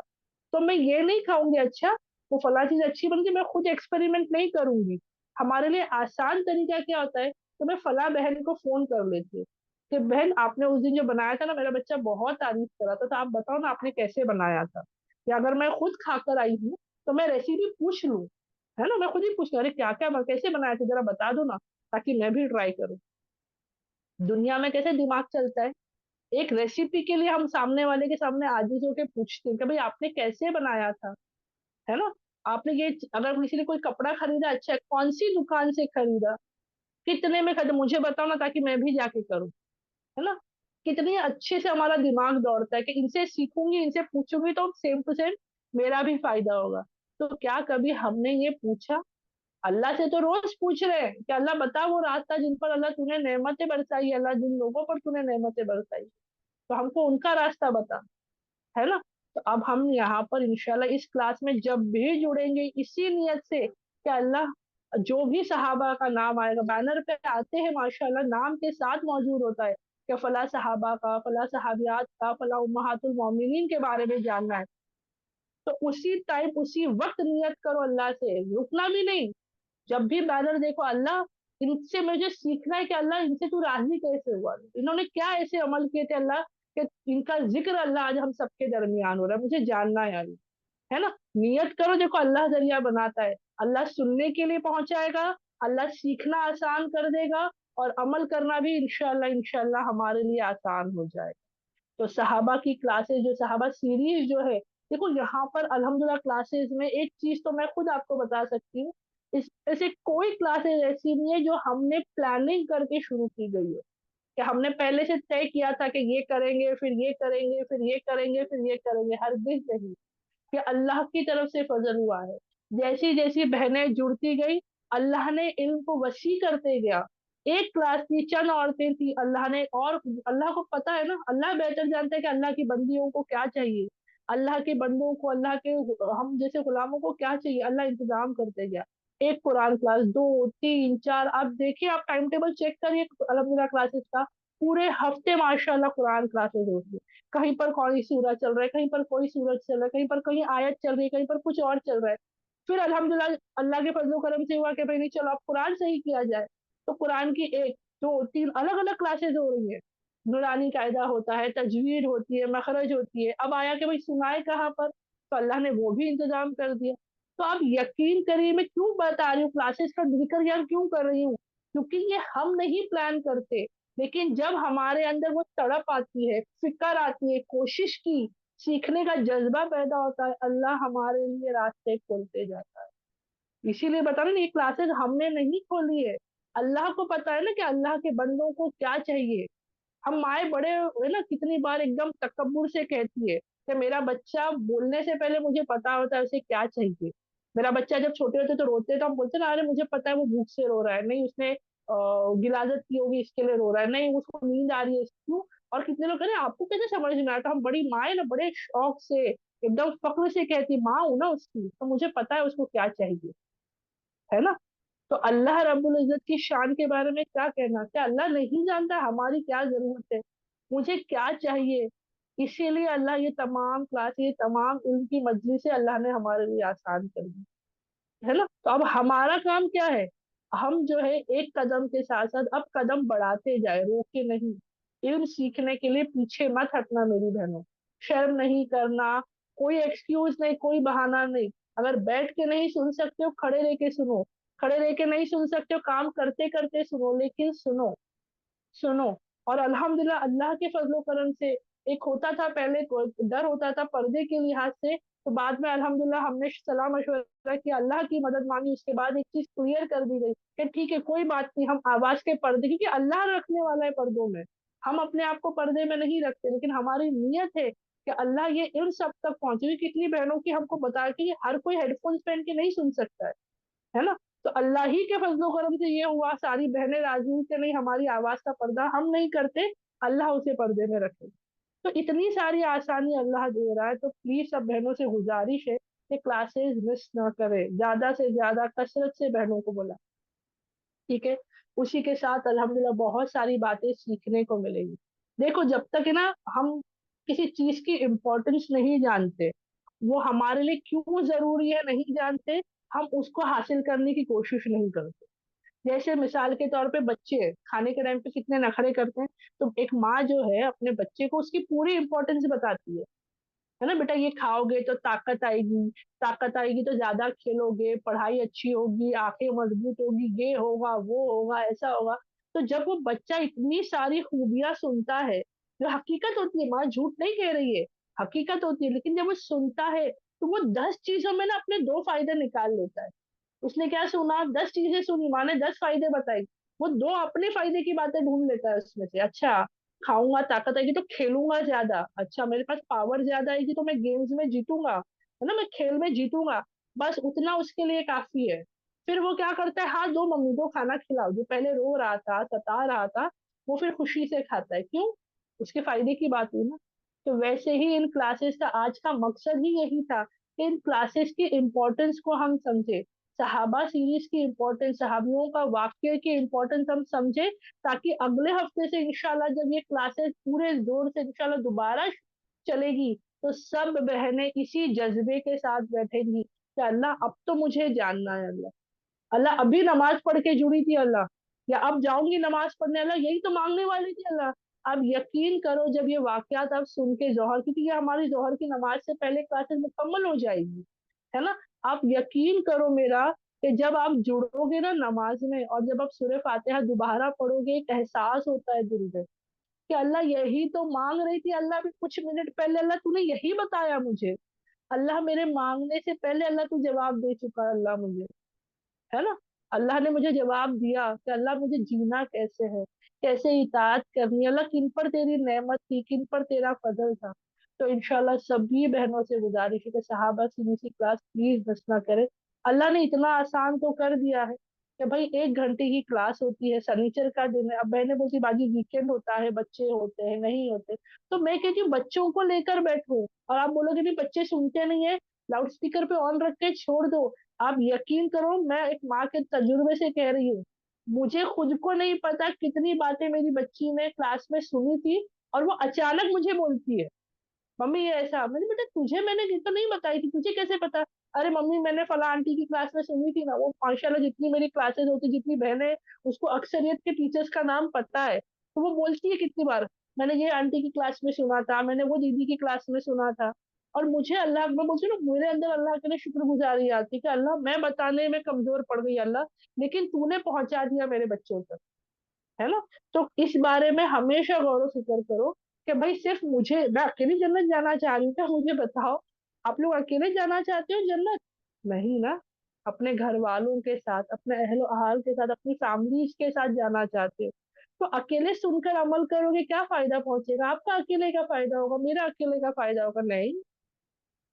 तो मैं ये नहीं खाऊंगी, अच्छा वो फला चीज अच्छी बन गई, मैं खुद एक्सपेरिमेंट नहीं करूंगी। हमारे लिए आसान तरीका क्या होता है, तो मैं फला बहन को फोन कर लेती हूँ कि बहन आपने उस दिन जो बनाया था ना, मेरा बच्चा बहुत तारीफ कर रहा था, तो आप बताओ ना आपने कैसे बनाया था। या अगर मैं खुद खाकर आई हूँ तो मैं रेसिपी पूछ लूँ, है ना, मैं खुद ही पूछ लूँ, अरे क्या क्या कैसे बनाया था जरा बता दो ना, ताकि मैं भी ट्राई करूँ। दुनिया में कैसे दिमाग चलता है, एक रेसिपी के लिए हम सामने वाले के सामने आजीज होकर पूछते हैं कि भाई आपने कैसे बनाया था, है ना। आपने ये, अगर किसी ने कोई कपड़ा खरीदा, अच्छा कौन सी दुकान से खरीदा, कितने में खरीदा, मुझे बताओ ना ताकि मैं भी जाके करूँ, है ना। कितनी अच्छे से हमारा दिमाग दौड़ता है कि इनसे सीखूंगी, इनसे पूछूंगी तो सेम टू सेम मेरा भी फायदा होगा। तो क्या कभी हमने ये पूछा? अल्लाह से तो रोज पूछ रहे हैं कि अल्लाह बता वो रास्ता जिन पर अल्लाह तूने नेमतें बरसाई, अल्लाह जिन लोगों पर तूने नेमतें बरसाई, तो हमको उनका रास्ता बता, है ना। तो अब हम यहाँ पर इंशाल्लाह इस क्लास में जब भी जुड़ेंगे इसी नियत से कि अल्लाह, जो भी सहाबा का नाम आएगा बैनर पे आते हैं माशाल्लाह, नाम के साथ मौजूद होता है कि फला सहाबा का, फला सहाबियात का, फला उम्महातुल मोमिनीन के बारे में जानना है, तो उसी टाइम उसी वक्त नियत करो अल्लाह से, रुकना भी नहीं। जब भी बैनर देखो, अल्लाह इनसे मुझे सीखना है कि अल्लाह इनसे तू राजी कैसे हुआ, इन्होंने क्या ऐसे अमल किए थे अल्लाह, कि इनका जिक्र अल्लाह आज हम सबके दरमियान हो रहा है, मुझे जानना है अल्लाह, है ना। नियत करो, देखो अल्लाह जरिया बनाता है, अल्लाह सुनने के लिए पहुंचाएगा, अल्लाह सीखना आसान कर देगा, और अमल करना भी इंशाल्लाह इंशाल्लाह हमारे लिए आसान हो जाएगा। तो सहाबा की क्लासेस, जो सहाबा सीरीज जो है, देखो यहाँ पर अल्हम्दुलिल्लाह क्लासेस में एक चीज तो मैं खुद आपको बता सकती हूँ, इस ऐसे कोई क्लासेस ऐसी नहीं है जो हमने प्लानिंग करके शुरू की गई है, कि हमने पहले से तय किया था कि ये करेंगे, फिर ये करेंगे, फिर ये करेंगे, फिर ये करेंगे, हरगिज नहीं। कि अल्लाह की तरफ से फजल हुआ है, जैसी जैसी बहनें जुड़ती गई, अल्लाह ने इल्म को वसी करते गया। एक क्लास थी, चंद औरतें थी, अल्लाह ने, और अल्लाह को पता है ना, अल्लाह बेहतर जानता है कि अल्लाह की बंदियों को क्या चाहिए, अल्लाह के बंदों को, अल्लाह के हम जैसे गुलामों को क्या चाहिए, अल्लाह इंतजाम करते गया। एक कुरान क्लास, दो, तीन, चार, आप देखिए, आप टाइम टेबल चेक करिए अलहमदुल्ला क्लासेस का, पूरे हफ्ते माशाल्लाह कुरान क्लासेस होती है। कहीं पर कोई सूरज चल रहा है, कहीं पर कोई सूरज चल रहा है, कहीं पर कहीं आयत चल रही है, कहीं पर कुछ और चल रहा है। फिर अल्हम्दुलिल्लाह अल्लाह के फजल करम से हुआ कि भाई नहीं चलो अब कुरान सही किया जाए, तो कुरान की एक दो तीन अलग अलग क्लासेस हो रही है। नूरानी कायदा होता है, तजवीद होती है, मखरज होती है। अब आया कि भाई सुनाए कहाँ पर, तो अल्लाह ने वो भी इंतजाम कर दिया। तो आप यकीन करिए मैं क्यों बता रही हूँ, क्लासेस का जिक्र यार क्यों कर रही हूँ, क्योंकि ये हम नहीं प्लान करते, लेकिन जब हमारे अंदर वो तड़प आती है, फिक्र आती है, कोशिश की सीखने का जज्बा पैदा होता है, अल्लाह हमारे लिए रास्ते खोलते जाता है। इसीलिए बता रहे ना, ये क्लासेस हमने नहीं खोली है, अल्लाह को पता है ना कि अल्लाह के बंदों को क्या चाहिए। हम माए बड़े है ना, कितनी बार एकदम तकब्बुर से कहती है कि मेरा बच्चा बोलने से पहले मुझे पता होता है उसे क्या चाहिए। मेरा बच्चा जब छोटे होते तो रोते तो हम बोलते ना, अरे मुझे पता है वो भूख से रो रहा है, नहीं उसने गिलाजत की होगी इसके लिए रो रहा है, नहीं उसको नींद आ रही है क्यों। और कितने लोग कह रहे हैं आपको कैसे समझ में आया, तो हम बड़ी माए ना बड़े शौक से एकदम फक्र से कहती माँ हूं ना उसकी, तो मुझे पता है उसको क्या चाहिए, है ना। तो अल्लाह रब्बुल इज्जत की शान के बारे में क्या कहना, क्या अल्लाह नहीं जानता हमारी क्या जरूरत है, मुझे क्या चाहिए। इसीलिए अल्लाह ये तमाम क्लास, ये तमाम इनकी मजलिस से अल्लाह ने हमारे लिए आसान कर दी, है ना। तो अब हमारा काम क्या है, हम जो है एक कदम के साथ साथ अब कदम बढ़ाते जाए, रोके नहीं। इल्म सीखने के लिए पीछे मत हटना मेरी बहनों, शर्म नहीं करना, कोई एक्सक्यूज नहीं, कोई बहाना नहीं। अगर बैठ के नहीं सुन सकते हो खड़े रह के सुनो, खड़े रह के नहीं सुन सकते हो काम करते करते सुनो, लेकिन सुनो, सुनो। और अल्हम्दुलिल्लाह अल्लाह के फजलो करम से, एक होता था पहले डर होता था पर्दे के लिहाज से, तो बाद में अल्हम्दुलिल्लाह हमने सलाह मशवरा किया, अल्लाह की मदद मांगी, उसके बाद एक चीज क्लियर कर दी गई कि ठीक है कोई बात नहीं, हम आवाज के पर्दे, क्योंकि अल्लाह रखने वाला है पर्दों में, हम अपने आप को पर्दे में नहीं रखते, लेकिन हमारी नीयत है कि अल्लाह ये इन सब तक पहुंचे। कितनी बहनों की हमको बता कि हर कोई हेडफोन पहन के नहीं सुन सकता है ना। तो अल्लाह ही के फजलो करम से ये हुआ, सारी बहनें राजी हुई कि नहीं हमारी आवाज का पर्दा हम नहीं करते, अल्लाह उसे पर्दे में रखे। तो इतनी सारी आसानी अल्लाह दे रहा है, तो प्लीज सब बहनों से गुजारिश है कि क्लासेस मिस ना करें, ज्यादा से ज्यादा कसरत से बहनों को बोला, ठीक है। उसी के साथ अल्हम्दुलिल्लाह बहुत सारी बातें सीखने को मिलेगी। देखो जब तक है ना हम किसी चीज की इम्पोर्टेंस नहीं जानते, वो हमारे लिए क्यों जरूरी है नहीं जानते, हम उसको हासिल करने की कोशिश नहीं करते। जैसे मिसाल के तौर पे बच्चे खाने के टाइम पे कितने नखरे करते हैं, तो एक माँ जो है अपने बच्चे को उसकी पूरी इंपॉर्टेंस बताती है ना, बेटा ये खाओगे तो ताकत आएगी, ताकत आएगी तो ज्यादा खेलोगे, पढ़ाई अच्छी होगी, आंखें मजबूत होगी, ये होगा वो होगा ऐसा होगा। तो जब वो बच्चा इतनी सारी खूबियां सुनता है, जो हकीकत होती है, माँ झूठ नहीं कह रही है, हकीकत होती है, लेकिन जब वो सुनता है तो वो 10 चीजों में ना अपने 2 फायदे निकाल लेता है। उसने क्या सुना, 10 चीजें सुनी, माँ ने 10 फायदे बताई, वो 2 अपने फायदे की बातें ढूंढ लेता है उसमें से। अच्छा खाऊंगा ताकत आएगी तो खेलूंगा ज्यादा, अच्छा मेरे पास पावर ज्यादा आएगी तो मैं गेम्स में जीतूंगा, है ना, मैं खेल में जीतूंगा, बस उतना उसके लिए काफी है। फिर वो क्या करता है, हाँ दो मम्मी दो खाना खिलाओ, जो पहले रो रहा था सता रहा था वो फिर खुशी से खाता है, क्यों, उसके फायदे की बात हुई ना। तो वैसे ही इन क्लासेस का आज का मकसद ही यही था कि इन क्लासेस की इम्पोर्टेंस को हम समझे, सहाबा सीरीज की इम्पोर्टेंस, सहाबियों का वाक्य की इम्पोर्टेंस हम समझे, ताकि अगले हफ्ते से इंशाल्लाह जब ये क्लासेस पूरे जोर से इंशाल्लाह दोबारा चलेगी, तो सब बहनें इसी जज्बे के साथ बैठेंगी कि अल्लाह अब तो मुझे जानना है, अल्लाह, अल्लाह अभी नमाज पढ़ के जुड़ी थी अल्लाह, या अब जाऊंगी नमाज पढ़ने, अल्लाह यही तो मांगने वाली थी अल्लाह। अब यकीन करो जब ये वाकयात आप सुन के जोहर, क्योंकि ये हमारी जोहर की नमाज से पहले क्लासेस मुकम्मल हो जाएगी, है ना। आप यकीन करो मेरा कि जब आप जुड़ोगे ना नमाज में, और जब आप सूरह फातिहा दोबारा पढ़ोगे, एक एहसास होता है दिल में कि अल्लाह यही तो मांग रही थी, अल्लाह भी कुछ मिनट पहले अल्लाह तूने यही बताया मुझे, अल्लाह मेरे मांगने से पहले अल्लाह तू जवाब दे चुका है अल्लाह मुझे, है ना। अल्लाह ने मुझे जवाब दिया कि अल्लाह मुझे जीना कैसे है, कैसे इताअत करनी है, अल्लाह किन पर तेरी नेमत थी, किन पर तेरा फजल था। तो इंशाल्लाह सभी बहनों से गुजारिश है कि सहाबा की किसी क्लास प्लीज मिस ना करे। अल्लाह ने इतना आसान तो कर दिया है कि भाई 1 घंटे की क्लास होती है, सनीचर का दिन है। अब बहनें बोलती बाजी वीकेंड होता है, बच्चे होते हैं, नहीं होते, तो मैं कहती हूँ बच्चों को लेकर बैठो, और आप बोलोगे नहीं बच्चे सुनते नहीं है, लाउड स्पीकर पे ऑन रख के छोड़ दो। आप यकीन करो मैं एक माँ के तजुर्बे से कह रही हूँ, मुझे खुद को नहीं पता कितनी बातें मेरी बच्ची ने क्लास में सुनी थी, और वो अचानक मुझे बोलती है मम्मी ये ऐसा, मैंने बेटा तुझे मैंने ये तो नहीं बताई थी, तुझे कैसे पता। अरे मम्मी मैंने फला आंटी की क्लास में सुनी थी ना, वो माशाल्लाह जितनी मेरी क्लासेस होती, जितनी बहनें, उसको अक्सरियत के टीचर्स का नाम पता है, तो वो बोलती है कितनी बार, मैंने ये आंटी की क्लास में सुना था, मैंने वो दीदी की क्लास में सुना था। और मुझे अल्लाह, मैं बोलती हूँ ना, मेरे अंदर अल्लाह के लिए शुक्रगुजारी आती है कि अल्लाह मैं बताने में कमजोर पड़ गई अल्लाह, लेकिन तूने पहुंचा दिया मेरे बच्चों तक, है ना। तो इस बारे में हमेशा गौर फिक्र करो कि भाई सिर्फ मुझे, मैं अकेली जन्नत जाना चाह रही हूँ क्या, मुझे बताओ। आप लोग अकेले जाना चाहते हो जन्नत? नहीं ना, अपने घर वालों के साथ, अपने अहलो अहाल के साथ, अपनी फैमिली के साथ जाना चाहते हो। तो अकेले सुनकर अमल करोगे, क्या फायदा पहुंचेगा? आपका अकेले का फायदा होगा, मेरा अकेले का फायदा होगा? नहीं,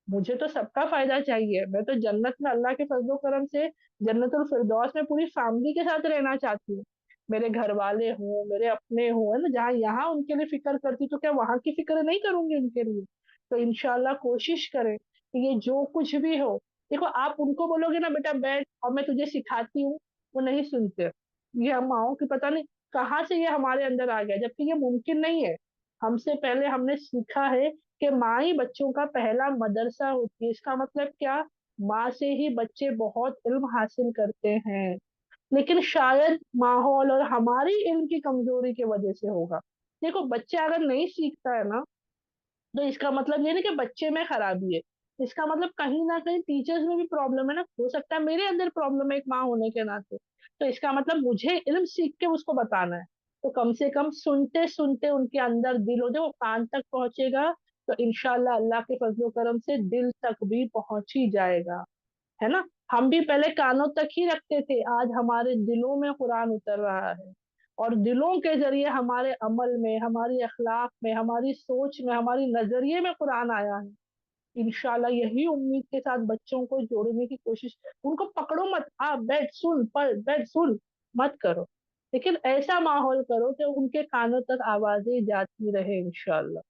मुझे तो सबका फायदा चाहिए। मैं तो जन्नत में अल्लाह के फजलो करम से जन्नतुल फिरदौस में पूरी फैमिली के साथ रहना चाहती हूँ। मेरे घर वाले हों, मेरे अपने हों, है ना, जहाँ यहाँ उनके लिए फिक्र करती तो क्या वहां की फिक्र नहीं करूंगी उनके लिए? तो इंशाल्लाह कोशिश करें कि ये जो कुछ भी हो, देखो आप उनको बोलोगे ना बेटा बैठ और मैं तुझे सिखाती हूँ, वो नहीं सुनते। ये हम माओ की पता नहीं कहाँ से ये हमारे अंदर आ गया, जबकि ये मुमकिन नहीं है। हमसे पहले हमने सीखा है कि माँ ही बच्चों का पहला मदरसा होती है। इसका मतलब क्या? माँ से ही बच्चे बहुत इल्म हासिल करते हैं। लेकिन शायद माहौल और हमारी इल्म की कमजोरी की वजह से होगा। देखो बच्चा अगर नहीं सीखता है ना, तो इसका मतलब ये नहीं कि बच्चे में खराबी है, इसका मतलब कहीं ना कहीं टीचर्स में भी प्रॉब्लम है ना, हो सकता है मेरे अंदर प्रॉब्लम है एक माँ होने के नाते। तो इसका मतलब मुझे इल्म सीख के उसको बताना है। तो कम से कम सुनते सुनते उनके अंदर दिल हो जाए, वो कान तक पहुंचेगा, तो इंशाल्लाह अल्लाह के फजलो करम से दिल तक भी पहुंच ही जाएगा, है ना। हम भी पहले कानों तक ही रखते थे, आज हमारे दिलों में कुरान उतर रहा है, और दिलों के जरिए हमारे अमल में, हमारी अखलाक में, हमारी सोच में, हमारी नजरिए में कुरान आया है। इंशाल्लाह यही उम्मीद के साथ बच्चों को जोड़ने की कोशिश, उनको पकड़ो मत, आप बैठ सुन, पढ़ बैठ सुन मत करो, लेकिन ऐसा माहौल करो कि उनके कानों तक आवाजें जाती रहे इंशाल्लाह।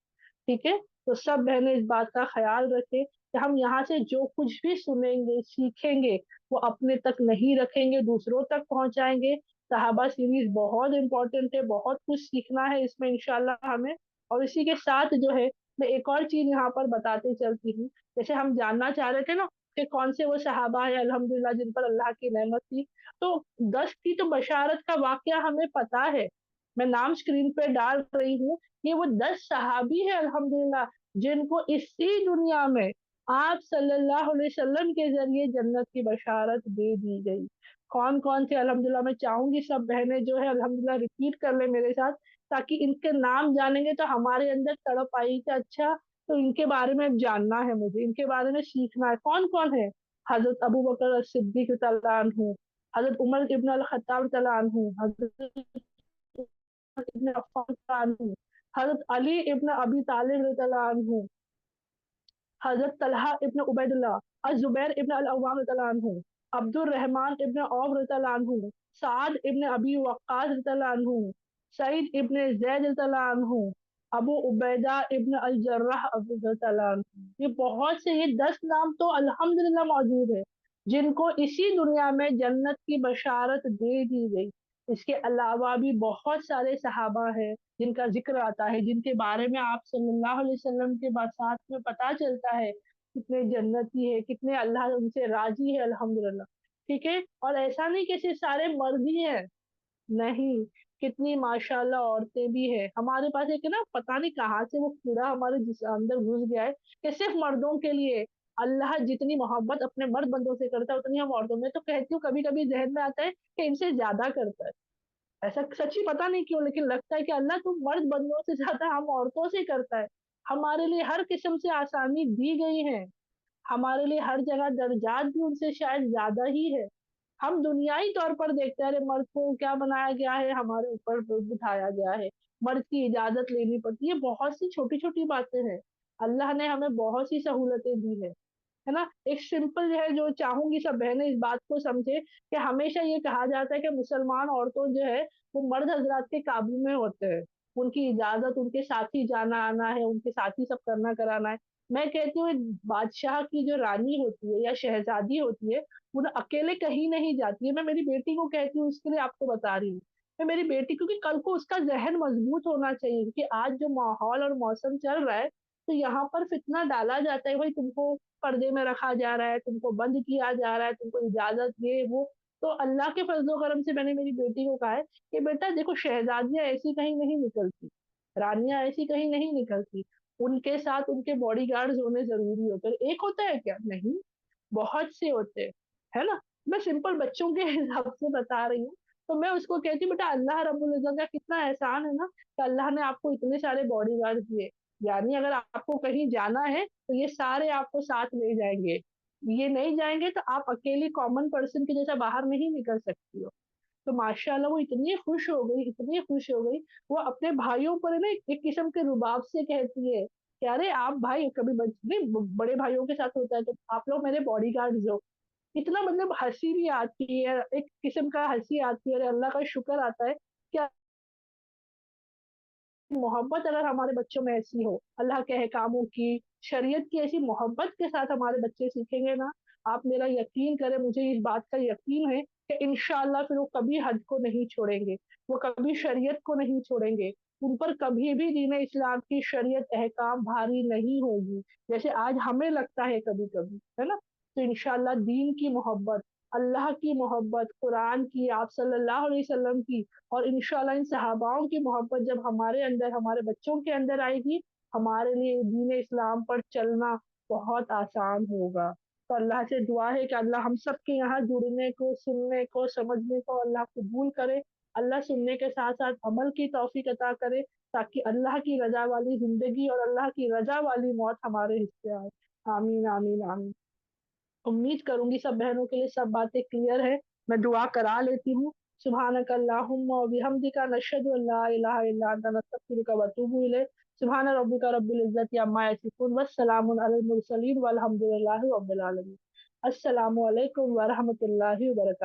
ठीक है, तो सब बहनें इस बात का ख्याल रखें कि हम यहाँ से जो कुछ भी सुनेंगे सीखेंगे, वो अपने तक नहीं रखेंगे, दूसरों तक पहुंचाएंगे। सहाबा सीरीज बहुत इंपॉर्टेंट है, बहुत कुछ सीखना है इसमें इंशाल्लाह हमें। और इसी के साथ जो है, मैं एक और चीज यहाँ पर बताते चलती हूँ। जैसे हम जानना चाह रहे थे ना कि कौन से वो सहाबा है अल्हम्दुलिल्लाह जिन पर अल्लाह की नेमत थी, तो 10 की तो बशारत का वाकया हमें पता है, मैं नाम स्क्रीन पे डाल रही हूँ। ये वो 10 सहाबी है अल्हम्दुलिल्लाह, जिनको इसी दुनिया में आप सल्लल्लाहु अलैहि वसल्लम के जरिए जन्नत की बशारत दे दी गई। कौन कौन थे अल्हम्दुलिल्लाह, मैं चाहूंगी सब बहनें जो है अल्हम्दुलिल्लाह रिपीट कर ले मेरे साथ, ताकि इनके नाम जानेंगे तो हमारे अंदर तड़प आई कि अच्छा, तो इनके बारे में जानना है, मुझे इनके बारे में सीखना है। कौन कौन है? हजरत अबू बकर सिद्दीक तआला अन्हु, हजरत उमर इब्न अल खत्ताब तआला अन्हु, हजरत इब्न अफ्फान तआला अन्हु, हजरत अली इब्न अबी तालिब रज़ियल्लाहु अन्हु, हजरत तलहा इब्न उबैदुल्लाह, अज़ुबैर इब्न अल अव्वाम रज़ियल्लाहु अन्हु, अब्दुर रहमान इब्न औफ रज़ियल्लाहु अन्हु, साद इब्न अबी वक्कास रज़ियल्लाहु अन्हु, सईद इब्न ज़ैद रज़ियल्लाहु अन्हु, अबू उबैदा इब्न अल जर्राह रज़ियल्लाहु अन्हु। ये बहुत से, ये 10 नाम तो अल्हम्दुलिल्लाह मौजूद है, जिनको इसी दुनिया में जन्नत की बशारत दे दी गई। इसके अलावा भी बहुत सारे सहाबा हैं जिनका जिक्र आता है, जिनके बारे में आप सल्लल्लाहु अलैहि वसल्लम के बाद साथ में पता चलता है कितने जन्नती है, कितने अल्लाह उनसे राजी है अल्हम्दुलिल्लाह। ठीक है, और ऐसा नहीं कि सिर्फ सारे मर्द ही हैं, नहीं, कितनी माशाल्लाह औरतें भी है हमारे पास। एक ना पता नहीं कहाँ से वो कीड़ा हमारे अंदर घुस गया है कि सिर्फ मर्दों के लिए अल्लाह जितनी मोहब्बत अपने मर्द बंदों से करता है उतनी हम औरतों में, तो कहती हूँ कभी कभी जहन में आता है कि इनसे ज्यादा करता है। ऐसा सच्ची पता नहीं क्यों, लेकिन लगता है कि अल्लाह तुम मर्द बंदों से ज्यादा हम औरतों से करता है। हमारे लिए हर किस्म से आसानी दी गई है, हमारे लिए हर जगह दर्जात भी उनसे शायद ज्यादा ही है। हम दुनियाई तौर पर देखते हैं, अरे मर्द को क्या बनाया गया है, हमारे ऊपर बिठाया गया है, मर्द की इजाजत लेनी पड़ती है, बहुत सी छोटी छोटी बातें हैं। अल्लाह ने हमें बहुत सी सहूलतें दी है ना। एक सिंपल जो है, जो चाहूंगी सब बहनें इस बात को समझे कि हमेशा ये कहा जाता है कि मुसलमान औरतों जो है वो मर्द हजरात के काबू में होते हैं, उनकी इजाजत, उनके साथ ही जाना आना है, उनके साथ ही सब करना कराना है। मैं कहती हूँ बादशाह की जो रानी होती है या शहजादी होती है, वो ना अकेले कहीं नहीं जाती है। मैं मेरी बेटी को कहती हूँ, इसके लिए आपको बता रही हूँ, मैं मेरी बेटी, क्योंकि कल को उसका जहन मजबूत होना चाहिए, क्योंकि आज जो माहौल और मौसम चल रहा है, तो यहाँ पर फितना डाला जाता है, भाई तुमको पर्दे में रखा जा रहा है, तुमको बंद किया जा रहा है, तुमको इजाजत ये वो। तो अल्लाह के फजलो करम से मैंने मेरी बेटी को कहा है कि बेटा देखो, शहजादियां ऐसी कहीं नहीं निकलती, रानियां ऐसी कहीं नहीं निकलती, उनके साथ उनके बॉडीगार्ड्स होने जरूरी होते हैं। एक होता है क्या? नहीं, बहुत से होते हैं, है ना। मैं सिंपल बच्चों के हिसाब से बता रही हूँ। तो मैं उसको कहती हूँ, बेटा अल्लाह रब्बुल इज्जत का कितना एहसान है ना, कि अल्लाह ने आपको इतने सारे बॉडीगार्ड दिए। यानी अगर आपको कहीं जाना है तो ये सारे आपको साथ ले जाएंगे, ये नहीं जाएंगे तो आप अकेली कॉमन पर्सन के जैसा बाहर नहीं निकल सकती हो। तो माशाल्लाह वो इतनी खुश हो गई, इतनी खुश हो गई। वो अपने भाइयों पर है ना एक किस्म के रुबाब से कहती है कि अरे आप भाई कभी नहीं, बड़े भाइयों के साथ होता है तो आप लोग मेरे बॉडीगार्ड्स हो। इतना मतलब हंसी भी आती है, एक किस्म का हंसी आती है, अरे अल्लाह का शुक्र आता है कि मोहब्बत अगर हमारे बच्चों में ऐसी हो, अल्लाह के अहकामों की, शरीयत की ऐसी मोहब्बत के साथ हमारे बच्चे सीखेंगे ना, आप मेरा यकीन करें, मुझे इस बात का यकीन है कि इंशाअल्लाह फिर वो कभी हद को नहीं छोड़ेंगे, वो कभी शरीयत को नहीं छोड़ेंगे, उन पर कभी भी दीन इस्लाम की शरीयत अहकाम भारी नहीं होगी, जैसे आज हमें लगता है कभी कभी, है ना। तो इंशाअल्लाह दीन की मोहब्बत, अल्लाह की मोहब्बत, कुरान की, आप सल्लल्लाहु अलैहि वसल्लम की, और इंशाल्लाह इन सहाबाओं की मोहब्बत जब हमारे अंदर, हमारे बच्चों के अंदर आएगी, हमारे लिए दीन इस्लाम पर चलना बहुत आसान होगा। तो अल्लाह से दुआ है कि अल्लाह हम सब के यहाँ जुड़ने को, सुनने को, समझने को अल्लाह कबूल करे। अल्लाह सुनने के साथ साथ अमल की तौफीक अता करे, ताकि अल्लाह की रजा वाली जिंदगी और अल्लाह की रजा वाली मौत हमारे हिस्से आए। आमीन आमीन आमीन। उम्मीद करूंगी सब बहनों के लिए सब बातें क्लियर है। मैं दुआ करा लेती हूँ। सुबहानक अल्लाहुम्मा व बिहम्दिका नशहदु अल्ला इलाहा इल्ला अंता नस्तगफिरुका व अतूबु इलैक। सुबहान रब्बिका रब्बिल इज्जति अम्मा यसिफून वस्सलामुन अलल मुरसलीन वल्हम्दुलिल्लाहि रब्बिल आलमीन। अस्सलामु अलैकुम व रहमतुल्लाहि व बरकातहू।